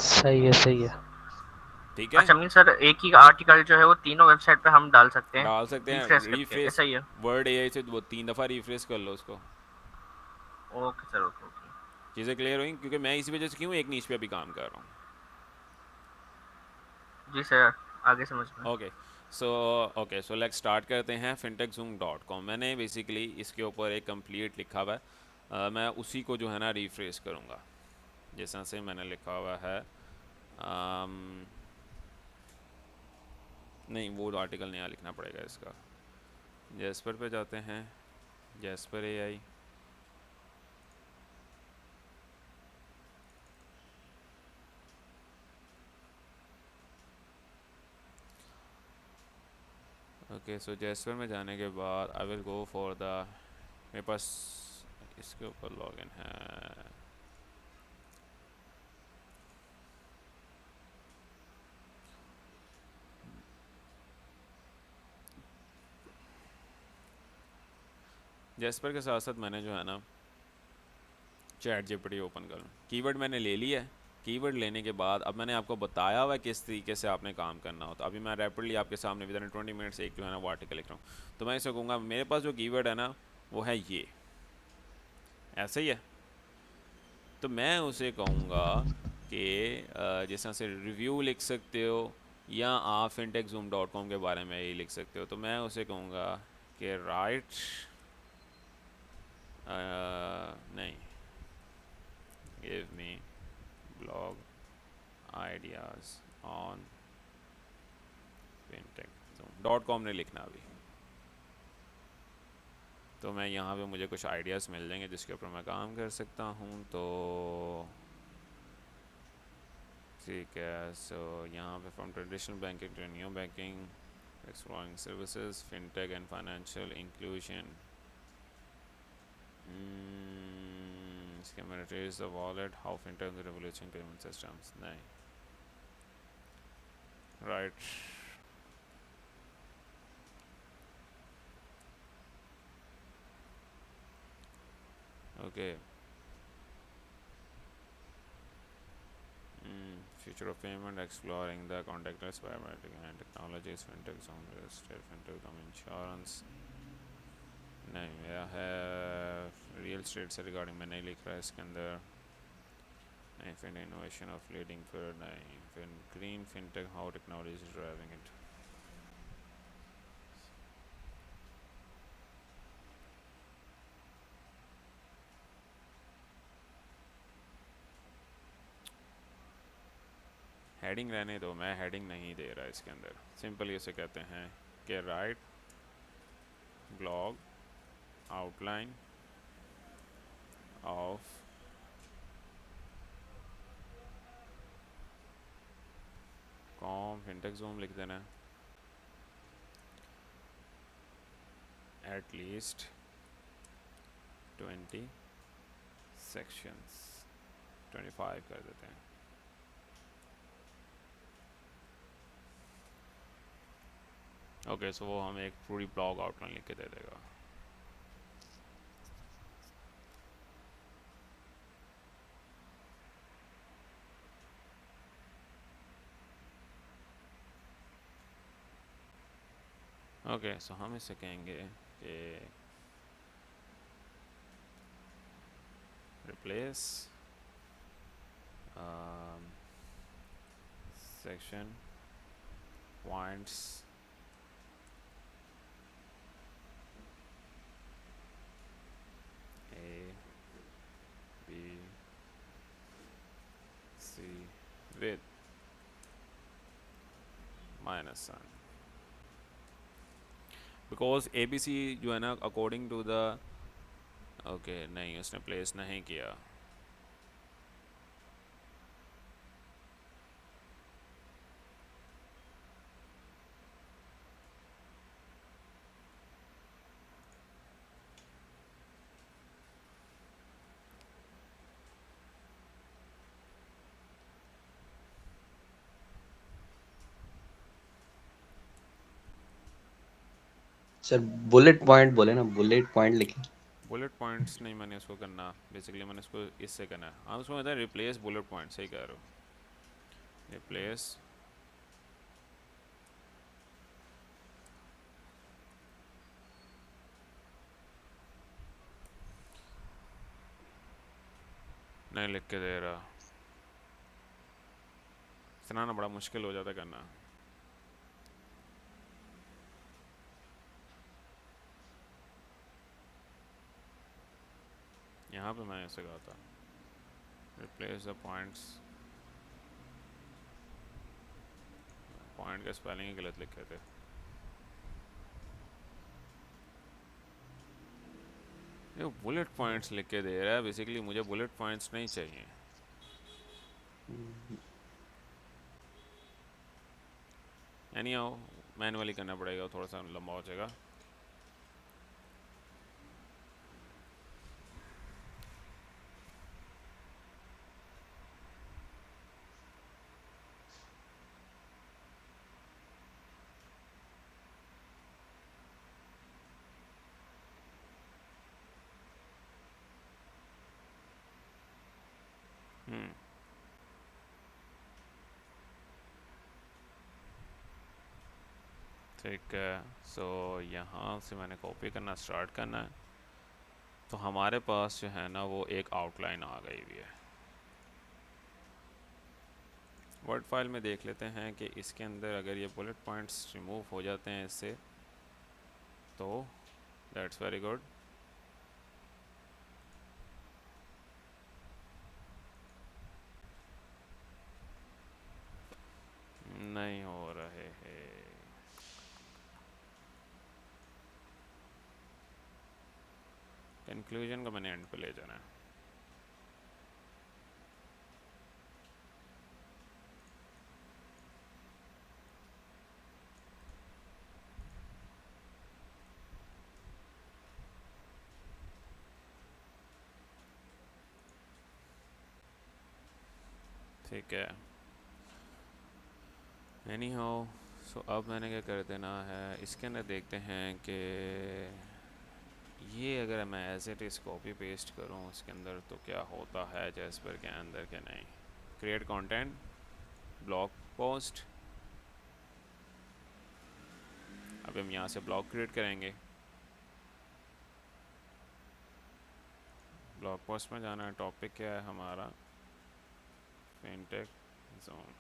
Speaker 2: सही है, सही है।
Speaker 1: ठीक है,
Speaker 3: अच्छा मीन सर, एक ही आर्टिकल जो है वो तीनों वेबसाइट पे हम डाल सकते हैं
Speaker 1: डाल सकते हैं
Speaker 3: रिफ्रेश करके,
Speaker 1: रिफ्रेश।
Speaker 3: ऐसा ही है?
Speaker 1: वर्ड एआई से वो 3 दफ़ा रिफ्रेश कर लो उसको।
Speaker 3: Okay sir, okay okay.
Speaker 1: चीज़ें क्लियर हुई? क्योंकि मैं इसी वजह से क्यों एक नीच पे भी काम कर रहा हूँ।
Speaker 3: जी सर, आगे समझ में।
Speaker 1: Okay, so okay so let's start करते हैं fintechzoom.com। मैंने बेसिकली इसके ऊपर एक कंप्लीट लिखा हुआ है, मैं उसी को जो है ना रिफ्रेश करूँगा जैसा से मैंने लिखा हुआ है। नहीं, वो आर्टिकल नया लिखना पड़ेगा इसका। जैस्पर पे जाते हैं, जैस्पर एआई। ओके, सो जैस्पर में जाने के बाद I will go for the, मेरे पास इसके ऊपर लॉगिन है। जैस्पर के साथ साथ मैंने जो है ना चैट जीपीटी ओपन कर लूँ। कीवर्ड मैंने ले लिया है। कीवर्ड लेने के बाद अब मैंने आपको बताया हुआ है किस तरीके से आपने काम करना होता है। अभी मैं रैपिडली आपके सामने विद इन 20 मिनट्स एक जो है ना वो आर्टिकल लिख रहा हूँ। तो मैं इसे कहूँगा मेरे पास जो कीवर्ड है ना वो है ये, ऐसे ही है। तो मैं उसे कहूँगा कि जैसा से रिव्यू लिख सकते हो या आप fintechzoom.com के बारे में ही लिख सकते हो। तो मैं उसे कहूँगा कि राइट, नहीं, give me blog ideas on fintechzoom.com ने लिखना अभी। तो मैं यहाँ पे मुझे कुछ आइडियाज़ मिल जाएंगे जिसके ऊपर मैं काम कर सकता हूँ। तो ठीक है, सो यहाँ पे from traditional banking to new banking, exploring services, fintech and financial inclusion, इसके मैंने trace the wallet, how fintech revolution payment systems, नहीं, right. Okay, future of payment, exploring the contactless biometric and technologies, fintech, some real estate, fintech, insurance, नहीं, मेरा है रियल स्टेट से रिगार्डिंग, मैं नहीं लिख रहा है इसके अंदर। नहीं, फिन इनोवेशन ऑफ लीडिंग, फिर नहीं, फिर green fintech, how technology is driving it. Heading रहने दो, मैं हेडिंग नहीं दे रहा इसके अंदर। सिंपली इसे कहते हैं कि right blog outline of com fintech zoom लिख देना, एट लीस्ट 20 सेक्शंस, 25 कर देते हैं। ओके, सो वो हमें एक पूरी ब्लॉग आउटलाइन लिख के दे देगा। ओके, सो हम इसे कहेंगे कि replace section points A B C with -1, because ABC जो है ना अकॉर्डिंग टू द, ओके नहीं उसने प्लेस नहीं किया।
Speaker 5: सर बुलेट पॉइंट बोले ना, बुलेट पॉइंट लिखे।
Speaker 1: बुलेट पॉइंट्स नहीं मैंने इसको करना, बेसिकली मैंने इसको इससे करना है। हाँ उसमें होता है रिप्लेस बुलेट पॉइंट, सही कह रहे हो, रिप्लेस नहीं लिख के दे रहा, सुनाना बड़ा मुश्किल हो जाता है करना। यहाँ पे मैं ऐसे कहा था रिप्लेस द पॉइंट्स, पॉइंट का स्पेलिंग ही गलत लिखे थे। ये बुलेट पॉइंट्स लिख के दे रहा है, बेसिकली मुझे बुलेट पॉइंट्स नहीं चाहिए। एनी हाउ मैनुअली करना पड़ेगा, थोड़ा सा लंबा हो जाएगा। ठीक है, सो यहाँ से मैंने कॉपी करना स्टार्ट करना है, तो हमारे पास जो है ना वो एक आउटलाइन आ गई हुई है। वर्ड फाइल में देख लेते हैं कि इसके अंदर अगर ये बुलेट पॉइंट्स रिमूव हो जाते हैं इससे, तो दैट्स वेरी गुड। नहीं हो रहे हैं, कंक्लूजन को मैंने एंड पे ले जाना है। ठीक है, एनी हाउ सो अब मैंने क्या कर देना है, इसके अंदर देखते हैं कि ये अगर मैं as it is copy paste करूँ इसके अंदर तो क्या होता है जैस्पर के अंदर के नहीं। क्रिएट कंटेंट, ब्लॉग पोस्ट, अब हम यहाँ से ब्लॉग क्रिएट करेंगे। ब्लॉग पोस्ट में जाना है। टॉपिक क्या है हमारा? Fintech zone.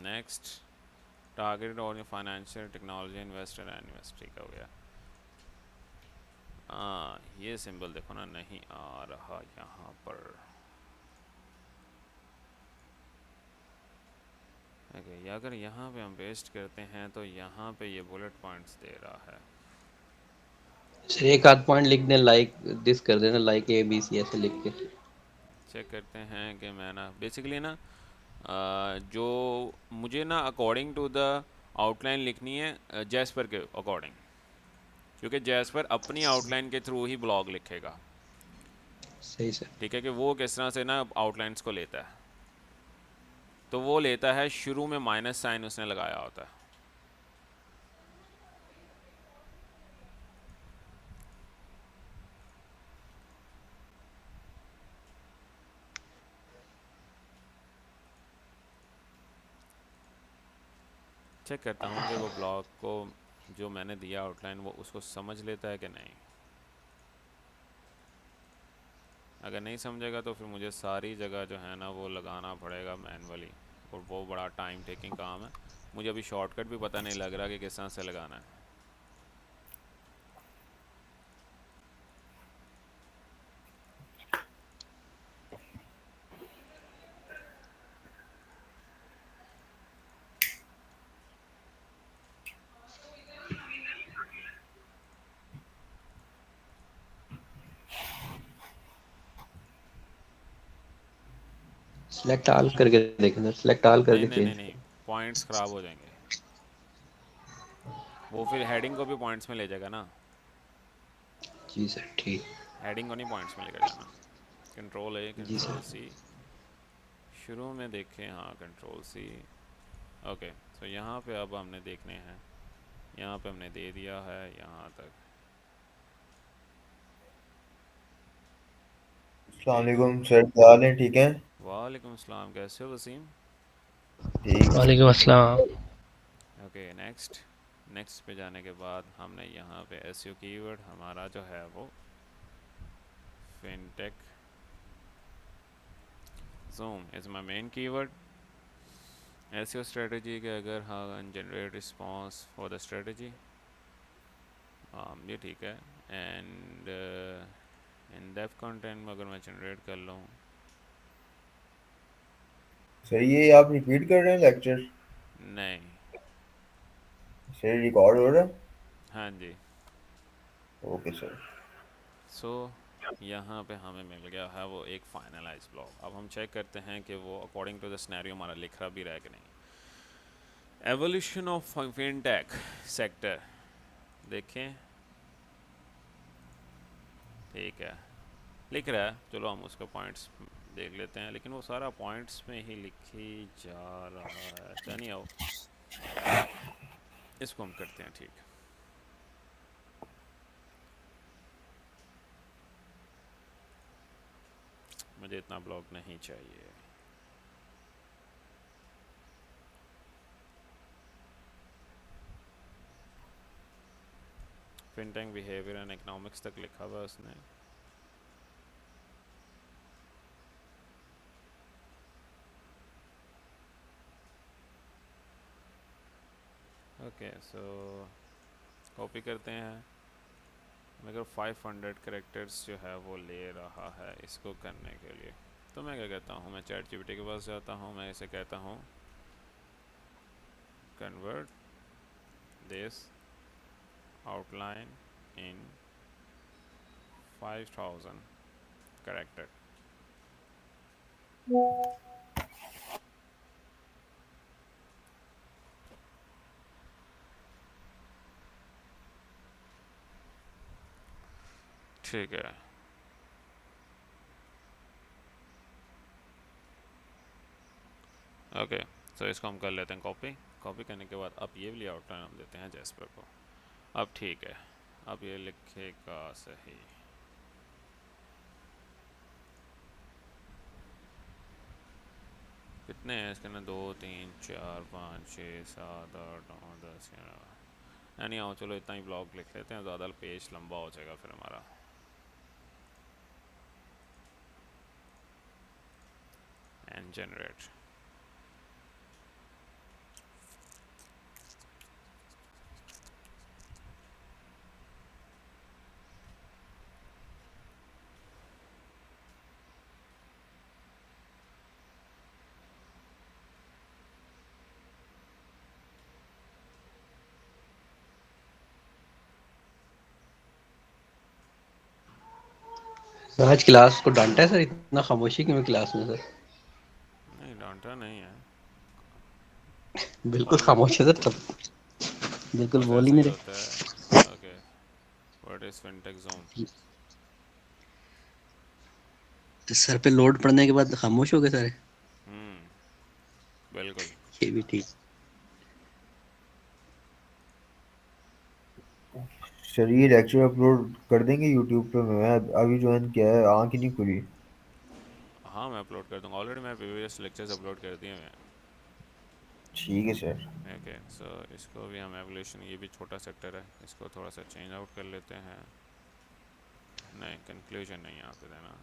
Speaker 1: नेक्स्ट, टारगेटेड और financial technology investor and invest. ठीक हो गया। ये सिंबल देखो ना, नहीं आ रहा यहाँ पर। ओके, अगर यहाँ पे हम पेस्ट करते हैं तो यहाँ पे ये बुलेट पॉइंट्स दे रहा है।
Speaker 5: सर एक आध पॉइंट लिख दें, लाइक दिस कर देना, लाइक ABC ऐसे लिख के।
Speaker 1: चेक करते हैं कि मैं ना बेसिकली ना जो मुझे ना अकॉर्डिंग टू द आउटलाइन लिखनी है जैस्पर के अकॉर्डिंग, क्योंकि जैस्पर अपनी आउटलाइन के थ्रू ही ब्लॉग लिखेगा।
Speaker 5: सही सर।
Speaker 1: ठीक है, कि वो किस तरह से ना आउटलाइंस को लेता है, तो वो लेता है शुरू में माइनस साइन उसने लगाया होता है। चेक करता हूँ कि वो ब्लॉग को जो मैंने दिया आउटलाइन वो उसको समझ लेता है कि नहीं। अगर नहीं समझेगा तो फिर मुझे सारी जगह जो है ना वो लगाना पड़ेगा मैनुअली, और वो बड़ा टाइम टेकिंग काम है। मुझे अभी शॉर्टकट भी पता नहीं लग रहा कि किस तरह से लगाना है।
Speaker 5: सिलेक्ट ऑल करके देखना, सिलेक्ट ऑल
Speaker 1: नहीं
Speaker 5: करके
Speaker 1: नहीं नहीं
Speaker 5: चेंज।
Speaker 1: नहीं, पॉइंट्स ख़राब हो जाएंगे। वो फिर हेडिंग को भी पॉइंट्स में ले जाएगा ना।
Speaker 5: जी सर ठीक।
Speaker 1: हेडिंग को नहीं पॉइंट्स में लेकर जाना। कंट्रोल A
Speaker 5: जी सर।
Speaker 1: Control C। शुरू में देखें, हाँ कंट्रोल C। ओके, तो यहाँ पे अब हमने देखने हैं, यहाँ पे हमने दे दिया है यहाँ तक।
Speaker 6: अस्सलाम वालेकुम सर, क्या हाल है? ठीक है?
Speaker 1: वालेकुम अस्सलाम, कैसे हो वसीम?
Speaker 6: ठीक।
Speaker 2: वालेकुम अस्सलाम।
Speaker 1: Okay, next. नेक्स्ट पे जाने के बाद हमने यहाँ पे एसईओ कीवर्ड हमारा जो है वो fintech zoom is my main keyword. SEO strategy के अगर हाँ generate response for the strategy, ये ठीक है। एंड इन डेप्थ कंटेंट में अगर मैं जनरेट कर लूँ,
Speaker 6: सर ये आप रिपीट कर रहे हैं लेक्चर?
Speaker 1: नहीं,
Speaker 6: सर रिकॉर्ड हो रहा है?
Speaker 1: हाँ जी।
Speaker 6: Okay sir.
Speaker 1: सो यहाँ पे हमें मिल गया है वो एक फाइनलाइज ब्लॉग। अब हम चेक करते हैं कि वो अकॉर्डिंग टू द सिनेरियो हमारा लिख रहा भी रहा है कि नहीं। एवोल्यूशन ऑफ फिनटेक सेक्टर देखें, ठीक है लिख रहा है। चलो हम उसके पॉइंट्स देख लेते हैं, लेकिन वो सारा पॉइंट्स में ही लिखी जा रहा है। अच्छा नहीं आओ, इसको हम करते हैं ठीक। मुझे इतना ब्लॉग नहीं चाहिए। फिनटेक बिहेवियर एंड इकोनॉमिक्स तक लिखा हुआ है उसने। ओके, सो कॉपी करते हैं। मगर 500 कैरेक्टर्स जो है वो ले रहा है इसको करने के लिए, तो मैं क्या कहता हूँ, मैं चैट जीपीटी के पास जाता हूँ, मैं इसे कहता हूँ convert this outline in 5000 character. ठीक है, ओके। तो इसको हम कर लेते हैं कॉपी। कॉपी करने के बाद अब ये वाली आउटलाइन हम देते हैं जैस्पर को। अब ठीक है, अब ये लिखेगा सही। कितने हैं इसके अंदर? 2 3 4 5 6 7 8 9 10 11। नहीं आओ, चलो इतना ही ब्लॉग लिख लेते हैं, ज़्यादा पेज लंबा हो जाएगा फिर हमारा। And generate.
Speaker 5: आज क्लास को डांटा है सर, इतना खामोशी क्यों है क्लास में सर?
Speaker 1: नहीं डांटा नहीं है,
Speaker 5: बिल्कुल
Speaker 1: ऑलवेज
Speaker 5: खामोश है सर सब, बिल्कुल
Speaker 1: बस
Speaker 5: बोल ही
Speaker 1: ऐसा
Speaker 5: नहीं
Speaker 1: ही
Speaker 5: रहे।
Speaker 1: होता है। Okay, what is fintech zone?
Speaker 5: तो सर पे लोड पड़ने के बाद खामोश हो गए सारे।
Speaker 1: बिल्कुल।
Speaker 5: ये भी ठीक।
Speaker 6: सर ये लेक्चर अपलोड कर देंगे यूट्यूब पे? मैं अभी ज्वाइन किया है, आँख ही नहीं खुली।
Speaker 1: हाँ मैं अपलोड कर दूंगा, ऑलरेडी मैं प्रीवियस लेक्चर्स अपलोड कर दिए हैं।
Speaker 6: ठीक है सर।
Speaker 1: ओके सो इसको भी हम एवोल्यूशन, ये भी छोटा सेक्टर है, इसको थोड़ा सा चेंज आउट कर लेते हैं। नहीं कंक्लूजन नहीं यहाँ पे देना।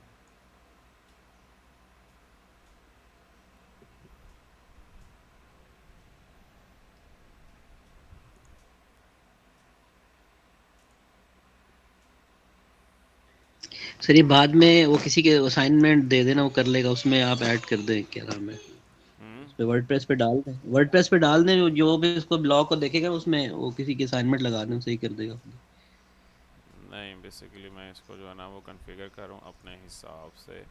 Speaker 5: सर ये बाद में वो किसी के असाइनमेंट दे देना, वो कर लेगा, उसमें आप ऐड कर दें, क्या नाम है, उस पे वर्डप्रेस पे डाल दें, वर्डप्रेस पे डाल दें, जो भी इसको ब्लॉग को देखेगा उसमें वो किसी के असाइनमेंट लगा दें, सही कर देगा।
Speaker 1: नहीं बेसिकली मैं इसको जो है ना वो कॉन्फ़िगर कर रहा हूँ अपने हिसाब से।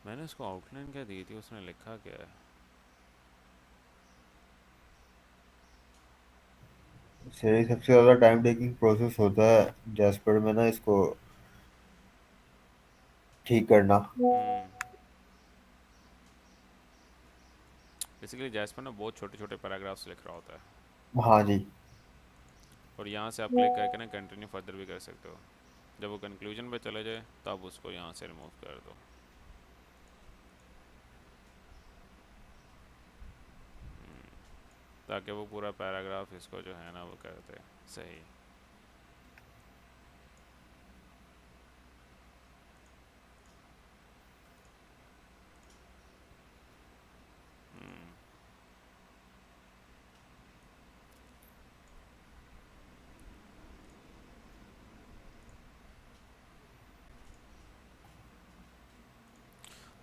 Speaker 1: मैंने उसको आउटलाइन क्या दी थी, उसने लिखा क्या है?
Speaker 6: सर ये सबसे ज़्यादा टाइम टेकिंग प्रोसेस होता है जैस्पर में ना, इसको ठीक करना।
Speaker 1: बेसिकली जैस्पर ना बहुत छोटे छोटे पैराग्राफ्स लिख रहा होता है,
Speaker 6: हाँ जी।
Speaker 1: और यहाँ से आप क्लिक करके ना कंटिन्यू फर्दर भी कर सकते हो। जब वो कंक्लूजन पे चले जाए तब उसको यहाँ से रिमूव कर दो। ताकि वो पूरा पैराग्राफ इसको जो है ना वो करते सही।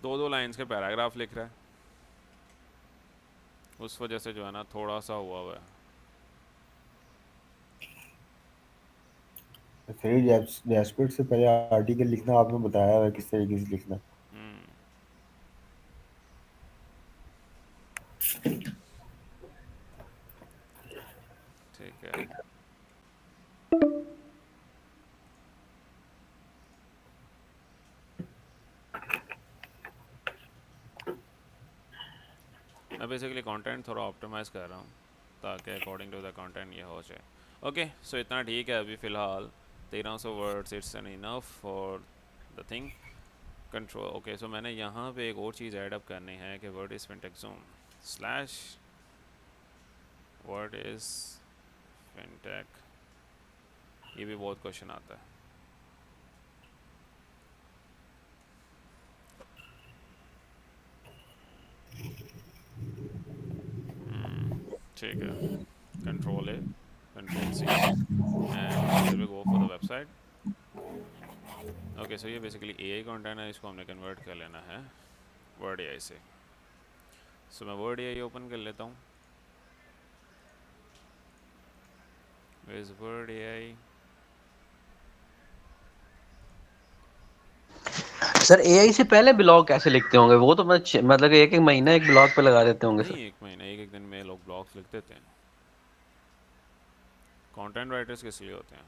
Speaker 1: दो दो लाइंस के पैराग्राफ लिख रहा है, उस वजह से जो है ना थोड़ा सा हुआ है।
Speaker 6: सर ये जैस्पर से पहले आर्टिकल लिखना आपने बताया है किस तरीके से लिखना।
Speaker 1: ठीक है, मैं बेसिकली कंटेंट थोड़ा ऑप्टिमाइज कर रहा हूँ ताकि अकॉर्डिंग टू द कंटेंट ये हो जाए। ओके सो इतना ठीक है अभी फ़िलहाल 1300 words it's an enough for the thing control. Okay so मैंने यहाँ पे एक और चीज़ ऐड अप करनी है कि word is fintech zone slash word is fintech. ये भी बहुत क्वेश्चन आता है। ठीक है, control A, control C and there we go for the website. Okay so ये बेसिकली एआई कंटेंट है, इसको हमने कन्वर्ट कर लेना है वर्ड एआई से। सो मैं वर्ड एआई ओपन कर लेता हूँ। Is word AI.
Speaker 5: Sir AI से पहले ब्लॉग कैसे लिखते होंगे? वो तो मतलब एक एक महीना एक ब्लॉग पे लगा देते होंगे
Speaker 1: नहीं
Speaker 5: सर।
Speaker 1: एक महीना एक एक दिन में लोग ब्लॉग्स लिख देते हैं। कंटेंट राइटर्स किस लिए होते हैं?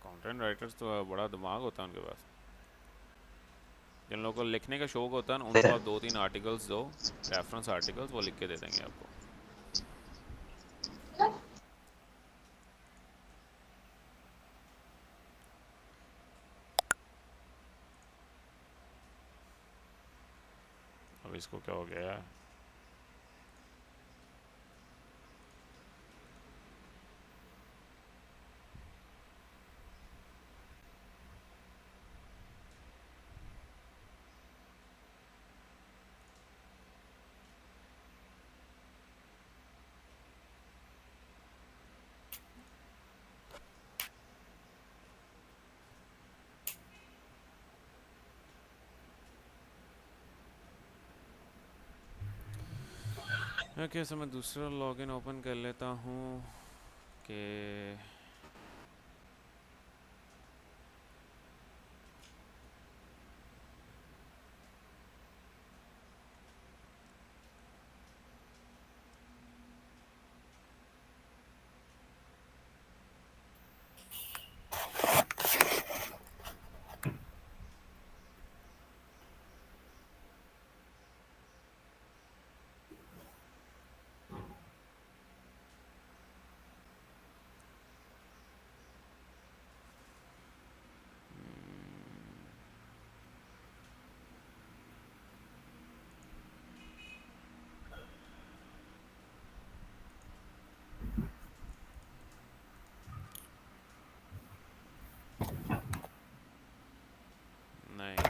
Speaker 1: कंटेंट राइटर्स तो बड़ा दिमाग होता है उनके पास। जिन लोगों को लिखने का शौक होता है ना उनको आप 2-3 आर्टिकल्स दो, रेफरेंस आर्टिकल्स, वो लिख के दे देंगे आपको। अब इसको क्या हो गया है? ओके, सो मैं दूसरा लॉगिन ओपन कर लेता हूँ कि नहीं,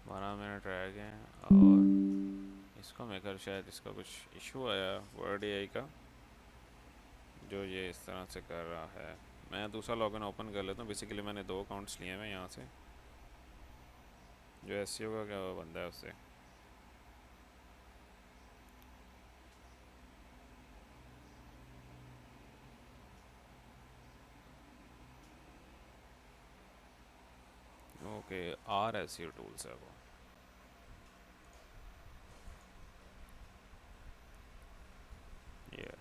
Speaker 1: 12 मिनट रह गए हैं और इसको मेकर शायद इसका कुछ इशू आया वर्ड एआई का, जो ये इस तरह से कर रहा है। मैं दूसरा लॉगिन ओपन कर लेता हूँ। बेसिकली मैंने 2 अकाउंट्स लिए हैं यहाँ से, जो एसईओ का क्या बंदा है उससे। ओके, आर एसईओ टूल्स है वो। ये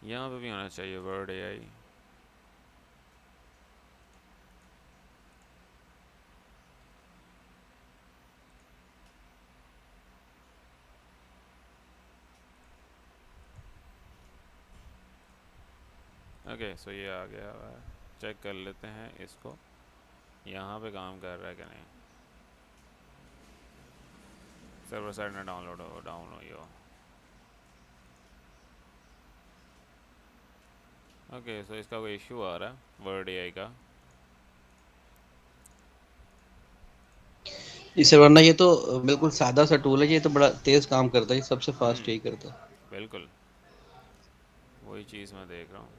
Speaker 1: यहाँ पे भी होना चाहिए वर्ड एआई। ओके, सो ये आ गया हुआ है। चेक कर लेते हैं इसको, यहाँ पे काम कर रहा है कि नहीं। सर्वर साइड में डाउन हो यो। ओके, सो इसका कोई इशू आ रहा है वर्ड एआई का।
Speaker 5: इससे वरना ये तो बिल्कुल सादा सा टूल है, ये तो बड़ा तेज काम करता है, ये सबसे फास्ट यही करता है।
Speaker 1: बिल्कुल, वही चीज़ मैं देख रहा हूँ।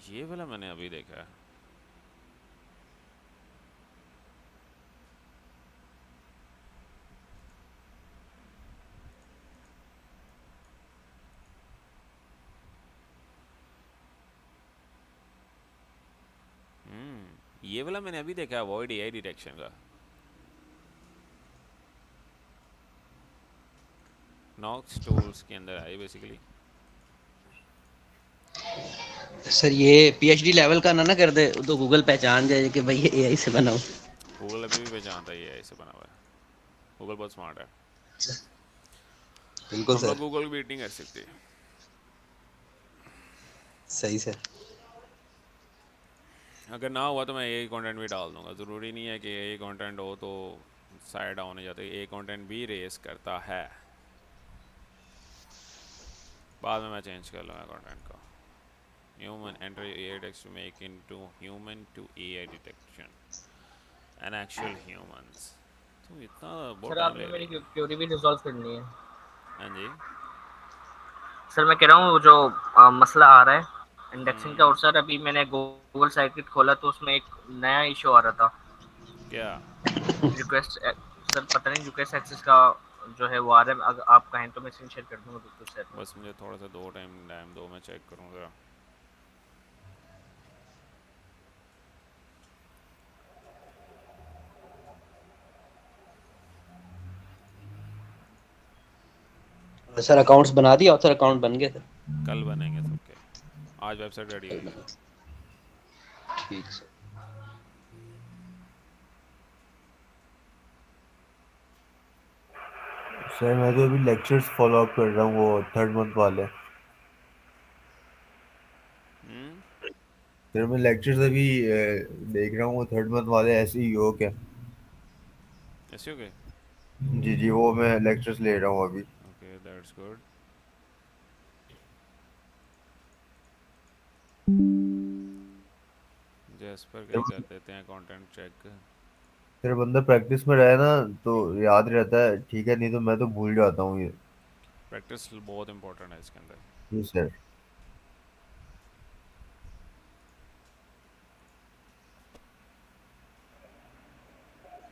Speaker 1: ये वाला मैंने अभी देखा है। ये वाला मैंने अभी देखा है, अवॉइड एआई डिटेक्शन का। नॉक्स टूल्स के अंदर आई बेसिकली।
Speaker 5: सर ये पीएचडी लेवल का ना कर दे तो गूगल पहचान जाए कि भाई ये एआई से बना हो।
Speaker 1: गूगल अभी भी पहचानता है ये एआई से बना हुआ है। गूगल बहुत स्मार्ट है।
Speaker 5: बिल्कुल
Speaker 1: हम
Speaker 5: सर,
Speaker 1: लोग गूगल की बीट नहीं कर सकते।
Speaker 5: सही सर।
Speaker 1: अगर ना हुआ तो मैं एआई कंटेंट भी डाल दूंगा। ज़रूरी नहीं है कि एआई कंटेंट हो तो साइड डाउन हो जाते। एआई कंटेंट भी रेस करता है। बाद में मैं चेंज कर लूँगा कंटेंट को। Human enter AI text to make into human to AI detection and actual humans. तो इतना बहुत
Speaker 3: सर
Speaker 1: टाइम
Speaker 3: आपने
Speaker 1: ले
Speaker 3: मेरी
Speaker 1: लेगा।
Speaker 3: क्वेरी भी रिजॉल्व करनी है।
Speaker 1: हाँ जी।
Speaker 3: सर मैं कह रहा हूँ जो मसला आ रहा है इंडेक्सिंग का, और सर अभी मैंने गूगल साइकिट खोला तो उसमें एक नया इशू आ रहा था।
Speaker 1: क्या?
Speaker 3: रिक्वेस्ट सर पता नहीं रिक्वेस्ट एक्सेस का जो है वो आ रहा है। अगर आप कहें तो मैं स्क्रीन शेयर कर दूंगा बिल्कुल सर।
Speaker 1: बस मुझे थोड़ा सा टाइम दो, मैं चेक करूँ ज़रा।
Speaker 5: सर अकाउंट्स बना दिया, ऑथर अकाउंट बन गए सर।
Speaker 1: कल बनेंगे सबके। आज वेबसाइट रेडी हुई है।
Speaker 5: ठीक सर।
Speaker 6: सर मैं तो अभी लेक्चर्स फॉलो अप कर रहा हूँ, वो 3rd मंथ वाले। सर मैं लेक्चर्स अभी देख रहा हूँ, वो 3rd मंथ वाले ऐसे ही हो क्या।
Speaker 1: ऐसे हो गए?
Speaker 6: जी जी, वो मैं लेक्चर्स ले रहा हूँ अभी।
Speaker 1: Okay, that's good. जैस्पर का ही कर देते हैं कंटेंट चेक।
Speaker 6: सर बंदा प्रैक्टिस में रहे ना तो याद रहता है, ठीक है, नहीं तो मैं तो भूल जाता हूँ ये।
Speaker 1: प्रैक्टिस बहुत इंपॉर्टेंट है इसके अंदर।
Speaker 6: जी सर।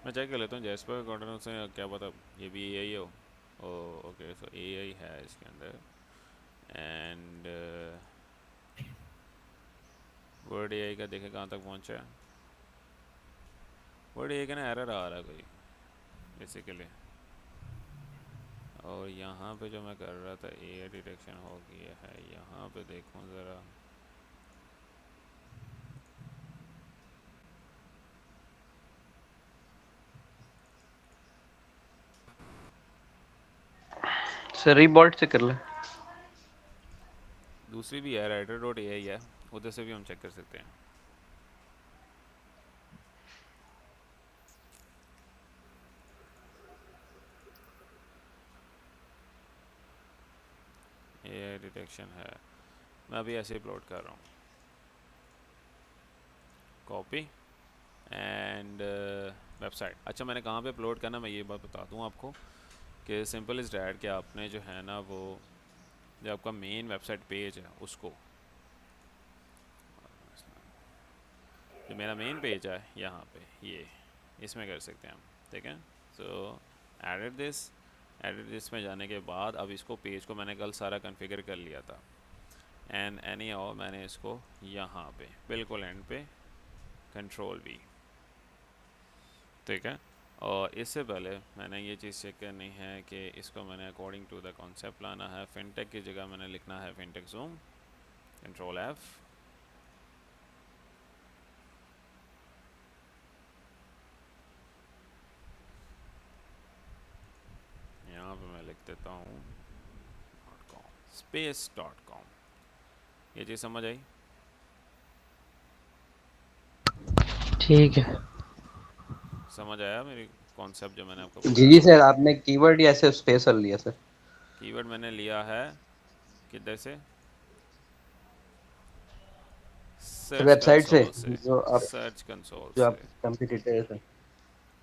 Speaker 1: मैं चेक कर लेता हूँ जैस्पर कॉर्डन से, क्या पता ये भी एआई हो। ओ ओके, सो एआई है इसके अंदर। एंड वर्ड एआई का देखे कहाँ तक पहुँचा है। वर्ड एआई का ना एरर आ रहा है कोई बेसिकली। और यहाँ पे जो मैं कर रहा था एआई डिटेक्शन हो गया है, यहाँ पे देखूँ ज़रा।
Speaker 5: सर रीबॉल्ट से कर ले।
Speaker 1: दूसरी भी है writer.ai है, उधर से भी हम चेक कर सकते हैं। एआई डिटेक्शन है, मैं अभी ऐसे अपलोड कर रहा हूँ। Copy and website. अच्छा मैंने कहाँ पे अपलोड करना, मैं ये बात बता दूँ आपको कि सिंपल इज़ डैट कि आपने जो है ना वो जो आपका मेन वेबसाइट पेज है उसको, जो मेरा मेन पेज है यहाँ पे ये इसमें कर सकते हैं हम, ठीक है। सो एडिट दिस में जाने के बाद अब इसको पेज को मैंने कल सारा कॉन्फ़िगर कर लिया था। एंड एनी और मैंने इसको यहाँ पे बिल्कुल एंड पे कंट्रोल V, ठीक है। और इससे पहले मैंने ये चीज़ चेक करनी है कि इसको मैंने अकॉर्डिंग टू द कॉन्सेप्ट लाना है। फिनटेक की जगह मैंने लिखना है फिनटेक जूम, कंट्रोल F। यहाँ पे मैं लिख देता हूँ space.com। ये चीज़ समझ आई?
Speaker 2: ठीक है।
Speaker 1: समझ आया मेरी कॉन्सेप्ट जो मैंने आपको
Speaker 5: जी
Speaker 1: बताया?
Speaker 5: जी सर, आपने कीवर्ड या ऐसे स्पेशल लिया सर?
Speaker 1: कीवर्ड मैंने लिया है किधर से? सर्च
Speaker 5: वेबसाइट से
Speaker 1: कंसोल से।
Speaker 5: जो आप
Speaker 1: सर्च कंसोल
Speaker 5: जो
Speaker 1: से।
Speaker 5: आप कंपटीटर है सर।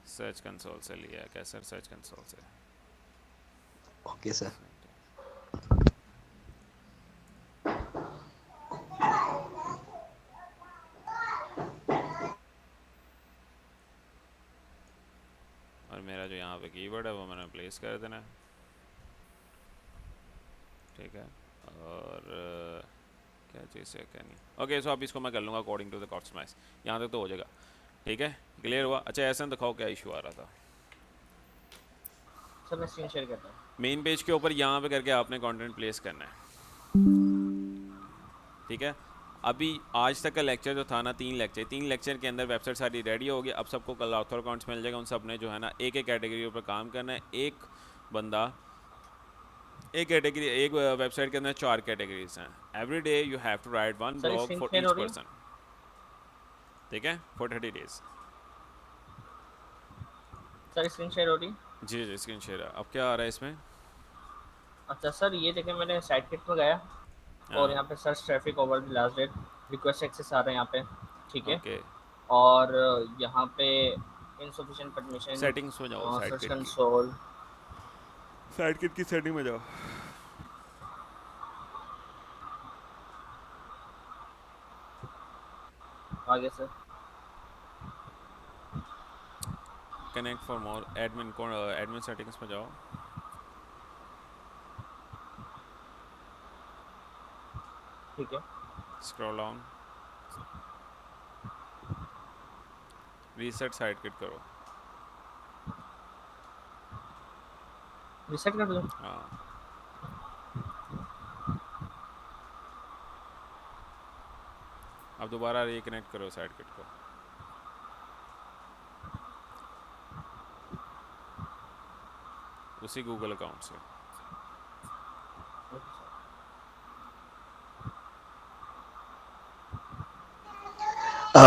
Speaker 1: सर्च कंसोल से लिया है क्या सर? सर्च कंसोल से।
Speaker 5: Okay sir.
Speaker 1: और मेरा जो यहाँ पे कीवर्ड है वो मैंने प्लेस कर देना है, ठीक है। और क्या चीज़ है क्या नहीं। ओके सो अब इसको मैं कर लूँगा अकॉर्डिंग टू द कस्टमाइज। यहाँ तक तो हो जाएगा, ठीक है। क्लियर हुआ? अच्छा ऐसा दिखाओ क्या इशू आ रहा था।
Speaker 3: सर मैं स्क्रीन शेयर करता हूँ।
Speaker 1: मेन पेज के ऊपर यहाँ पे करके आपने कंटेंट प्लेस करना है, ठीक है। अभी आज तक का लेक्चर जो था ना, 3 लेक्चर के अंदर वेबसाइट सारी रेडी होगी। अब सबको कल ऑथर अकाउंट्स मिल जाएगा, उन सब ने जो है ना एक एक कैटेगरी पर काम करना है। एक बंदा एक कैटेगरी, एक वेबसाइट के अंदर 4 कैटेगरीज हैं। Every day you have to write 1
Speaker 3: sir
Speaker 1: blog
Speaker 3: screen
Speaker 1: for
Speaker 3: share
Speaker 1: each
Speaker 3: हो रही है?
Speaker 1: पर्सन, ठीक है, for 30 days.
Speaker 3: Sir screen share हो रही है?
Speaker 1: जी जी स्क्रीन शेयर है। अब क्या आ रहा है इसमें?
Speaker 3: अच्छा सर ये देखें, मैंने साइट किट में गया और
Speaker 1: हाँ
Speaker 3: यहाँ पे search traffic over the last date, request access आ रहा है यहाँ पे, ठीक है।
Speaker 1: ओके,
Speaker 3: और यहाँ पे इनसफिशिएंट परमिशन,
Speaker 1: सेटिंग्स में जाओ साइड
Speaker 3: सर्च
Speaker 1: किट की।
Speaker 3: कंसोल।
Speaker 1: साइड किट की सेटिंग में जाओ।
Speaker 3: आगे sir
Speaker 1: connect for more admin को, एडमिन सेटिंग्स में जाओ।
Speaker 3: ठीक है।
Speaker 1: Scroll down, reset side kit करो।
Speaker 3: रिसेट कर दूँ?
Speaker 1: हाँ अब दोबारा रिकनेक्ट करो साइड किट को। उसी गूगल अकाउंट से।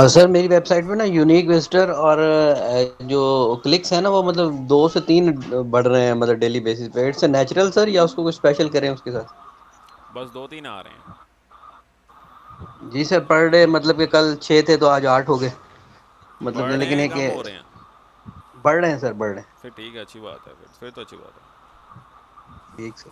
Speaker 5: सर मेरी वेबसाइट पे ना यूनिक विजिटर और जो क्लिक्स है ना वो मतलब 2 से 3 बढ़ रहे हैं मतलब डेली बेसिस पे। इट्स नेचुरल सर या उसको कुछ स्पेशल करें उसके साथ?
Speaker 1: बस 2-3 आ रहे हैं।
Speaker 5: जी सर पर डे मतलब कि कल 6 थे तो आज 8 हो गए मतलब,
Speaker 1: बढ़ रहे
Speaker 5: लेकिन
Speaker 1: हैं
Speaker 5: एक
Speaker 1: कम हो रहे हैं?
Speaker 5: बढ़ रहे हैं सर, बढ़ रहे हैं।
Speaker 1: फिर ठीक है, अच्छी बात है। फिर तो अच्छी बात है।
Speaker 5: ठीक सर।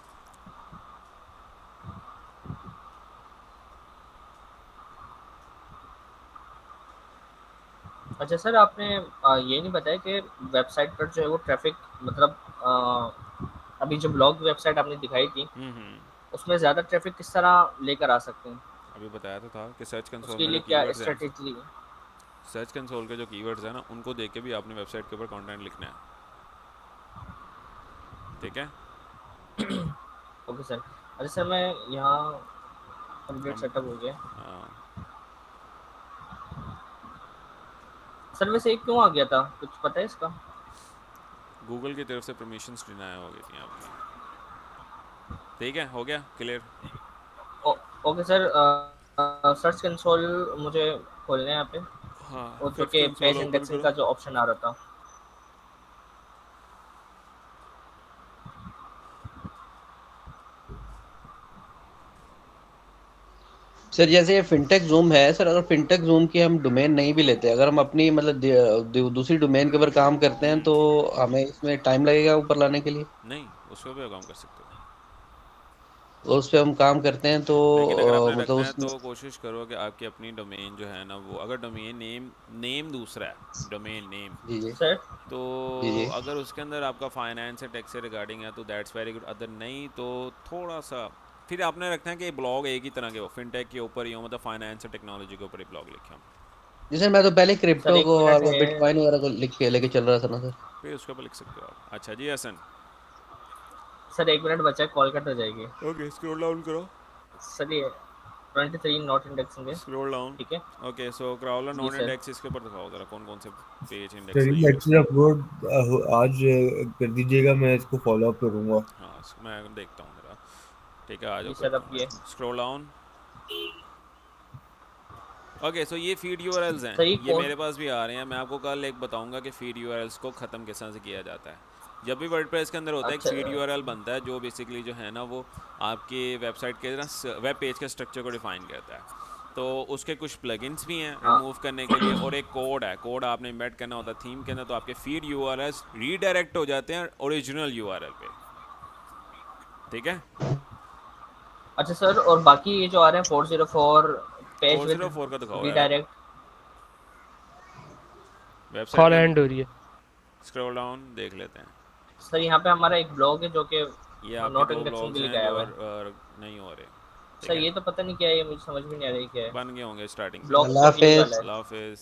Speaker 3: अच्छा सर, आपने ये नहीं बताया कि वेबसाइट पर जो है वो ट्रैफिक मतलब अभी जो ब्लॉग वेबसाइट आपने दिखाई थी
Speaker 1: हम्म।
Speaker 3: उसमें ज़्यादा ट्रैफिक किस तरह लेकर आ सकते हैं?
Speaker 1: अभी बताया तो था कि सर्च कंसोल
Speaker 3: उसके
Speaker 1: में जो
Speaker 3: लिए क्या
Speaker 1: कीवर्ड्स हैं,
Speaker 3: स्ट्रेटेजी है?
Speaker 1: सर्च कंसोल के जो कीवर्ड्स हैं ना, उनको देख के भी आपने वेबसाइट के ऊपर कंटेंट लिखना है। ठीक है।
Speaker 3: Okay sir. अच्छा सर, मैं यहाँ कंप्लीट
Speaker 1: हम
Speaker 3: सेटअप हो गया।
Speaker 1: हाँ,
Speaker 3: सर वैसे ये क्यों आ गया था, कुछ पता है इसका?
Speaker 1: गूगल की तरफ से परमिशंस डिनाई हो गई थी आपकी। ठीक है, हो गया clear.
Speaker 3: Okay sir. Search console मुझे खोलना है यहाँ पे,
Speaker 1: हाँ,
Speaker 3: और जो
Speaker 1: सर्च
Speaker 3: कि
Speaker 1: कंसोल
Speaker 3: पेज
Speaker 1: ओपन
Speaker 3: इंडेक्सिंग
Speaker 1: करो।
Speaker 3: का जो ऑप्शन आ रहा था।
Speaker 5: सर जैसे ये फिनटेक जूम है सर, अगर फिनटेक जूम की हम डोमेन नहीं भी लेते, अगर हम अपनी मतलब दूसरी डोमेन के ऊपर काम करते हैं तो हमें इसमें टाइम लगेगा ऊपर लाने के लिए,
Speaker 1: नहीं, उस पर भी काम कर सकते हो।
Speaker 5: और उस पे हम काम करते हैं तो
Speaker 1: लेकिन अगर आपने
Speaker 5: मतलब
Speaker 1: रखना है
Speaker 5: उसमें।
Speaker 1: तो कोशिश करो कि आपकी अपनी डोमेन जो है ना, वो अगर डोमेन नेम नेम दूसरा है, डोमेन नेम,
Speaker 5: जी जी
Speaker 3: सर
Speaker 1: तो
Speaker 5: जी जी।
Speaker 1: अगर उसके अंदर आपका फाइनेंस है, टैक्स से रिगार्डिंग है, तो दैट्स वेरी गुड। अदर नहीं तो थोड़ा सा फिर आपने रखना है कि ब्लॉग एक ही तरह के हो, फिनटेक के ऊपर ही हो, मतलब फाइनेंस और टेक्नोलॉजी के ऊपर ही ब्लॉग लिखे हो।
Speaker 5: जैसे मैं तो पहले
Speaker 3: सर
Speaker 5: क्रिप्टो
Speaker 3: एक
Speaker 5: को
Speaker 3: मिनट
Speaker 5: और
Speaker 3: है।
Speaker 5: बिटकॉइन वगैरह को लिख के लेके चल रहा था ना सर।
Speaker 1: फिर उसके ऊपर लिख सकते हो आप। अच्छा जी हसन।
Speaker 3: सर 1 मिनट बचा है, कॉल कट हो जाएगी।
Speaker 1: ओके, स्क्रॉल डाउन करो।
Speaker 3: सर ये 23 नॉट इंडेक्सिंग है।
Speaker 1: Scroll down.
Speaker 3: ठीक है।
Speaker 1: ओके, सो क्राउलर
Speaker 3: जी
Speaker 1: नॉन
Speaker 3: सर।
Speaker 1: इंडेक्स इसके ऊपर दिखाओ ज़रा कौन कौन से पेज इंडेक्स
Speaker 6: सर
Speaker 1: नहीं
Speaker 6: ये
Speaker 1: हुए।
Speaker 6: लेक्चर अपलोड आज कर दीजिएगा, मैं इसको फॉलो अप करूंगा।
Speaker 1: हाँ, मैं देखता हूँ ज़रा। ठीक है, आ जाओ
Speaker 3: जी सर,
Speaker 1: करता
Speaker 3: अब ये
Speaker 1: हूँ स्क्रॉल डाउन। ओके, सो ये फीड यूआरएल्स हैं,
Speaker 3: सर ये
Speaker 1: ये
Speaker 3: कौन?
Speaker 1: मेरे पास भी आ रहे हैं। मैं आपको कल एक बताऊंगा कि फीड यूआरएल्स को ख़त्म किस तरह से किया जाता है। जब भी वर्डप्रेस के अंदर होता है एक
Speaker 3: अच्छा।
Speaker 1: फीड यूआरएल बनता है, जो बेसिकली जो है ना वो आपके वेबसाइट के ना वेब पेज के स्ट्रक्चर को डिफाइन करता है। तो उसके कुछ प्लगइन्स भी हैं
Speaker 3: हाँ।
Speaker 1: रिमूव करने के लिए, और एक कोड है, कोड आपने इम्बेड करना होता है थीम के अंदर, तो आपके फीड यूआरएल्स रीडायरेक्ट हो जाते हैं ओरिजिनल यूआरएल पे। ठीक है।
Speaker 3: अच्छा सर, और बाकी ये जो आ रहे हैं 404 पेज विद
Speaker 1: 404 का दिखाओ यार,
Speaker 3: रीडायरेक्ट।
Speaker 1: वेबसाइट
Speaker 2: कॉल
Speaker 1: के
Speaker 2: एंड हो रही है।
Speaker 1: स्क्रॉल डाउन देख लेते हैं।
Speaker 3: सर यहाँ पे हमारा एक ब्लॉग है जो कि
Speaker 1: ये आपके
Speaker 3: नॉट
Speaker 1: दो
Speaker 3: इंडेक्सिंग के
Speaker 1: ब्लॉग्स
Speaker 3: लिए
Speaker 1: हैं
Speaker 3: गया
Speaker 1: जो
Speaker 3: हुआ है।
Speaker 1: नहीं हो रहे। ठीक
Speaker 3: सर
Speaker 1: है,
Speaker 3: ये तो पता नहीं क्या है, ये मुझे समझ में नहीं आ रही क्या है।
Speaker 1: बन गए होंगे स्टार्टिंग पे।
Speaker 3: ब्लॉग
Speaker 5: अल्लाह
Speaker 3: स्टॉक यही
Speaker 5: हाफिज।
Speaker 3: वाला है।
Speaker 1: अल्लाह हाफिज़।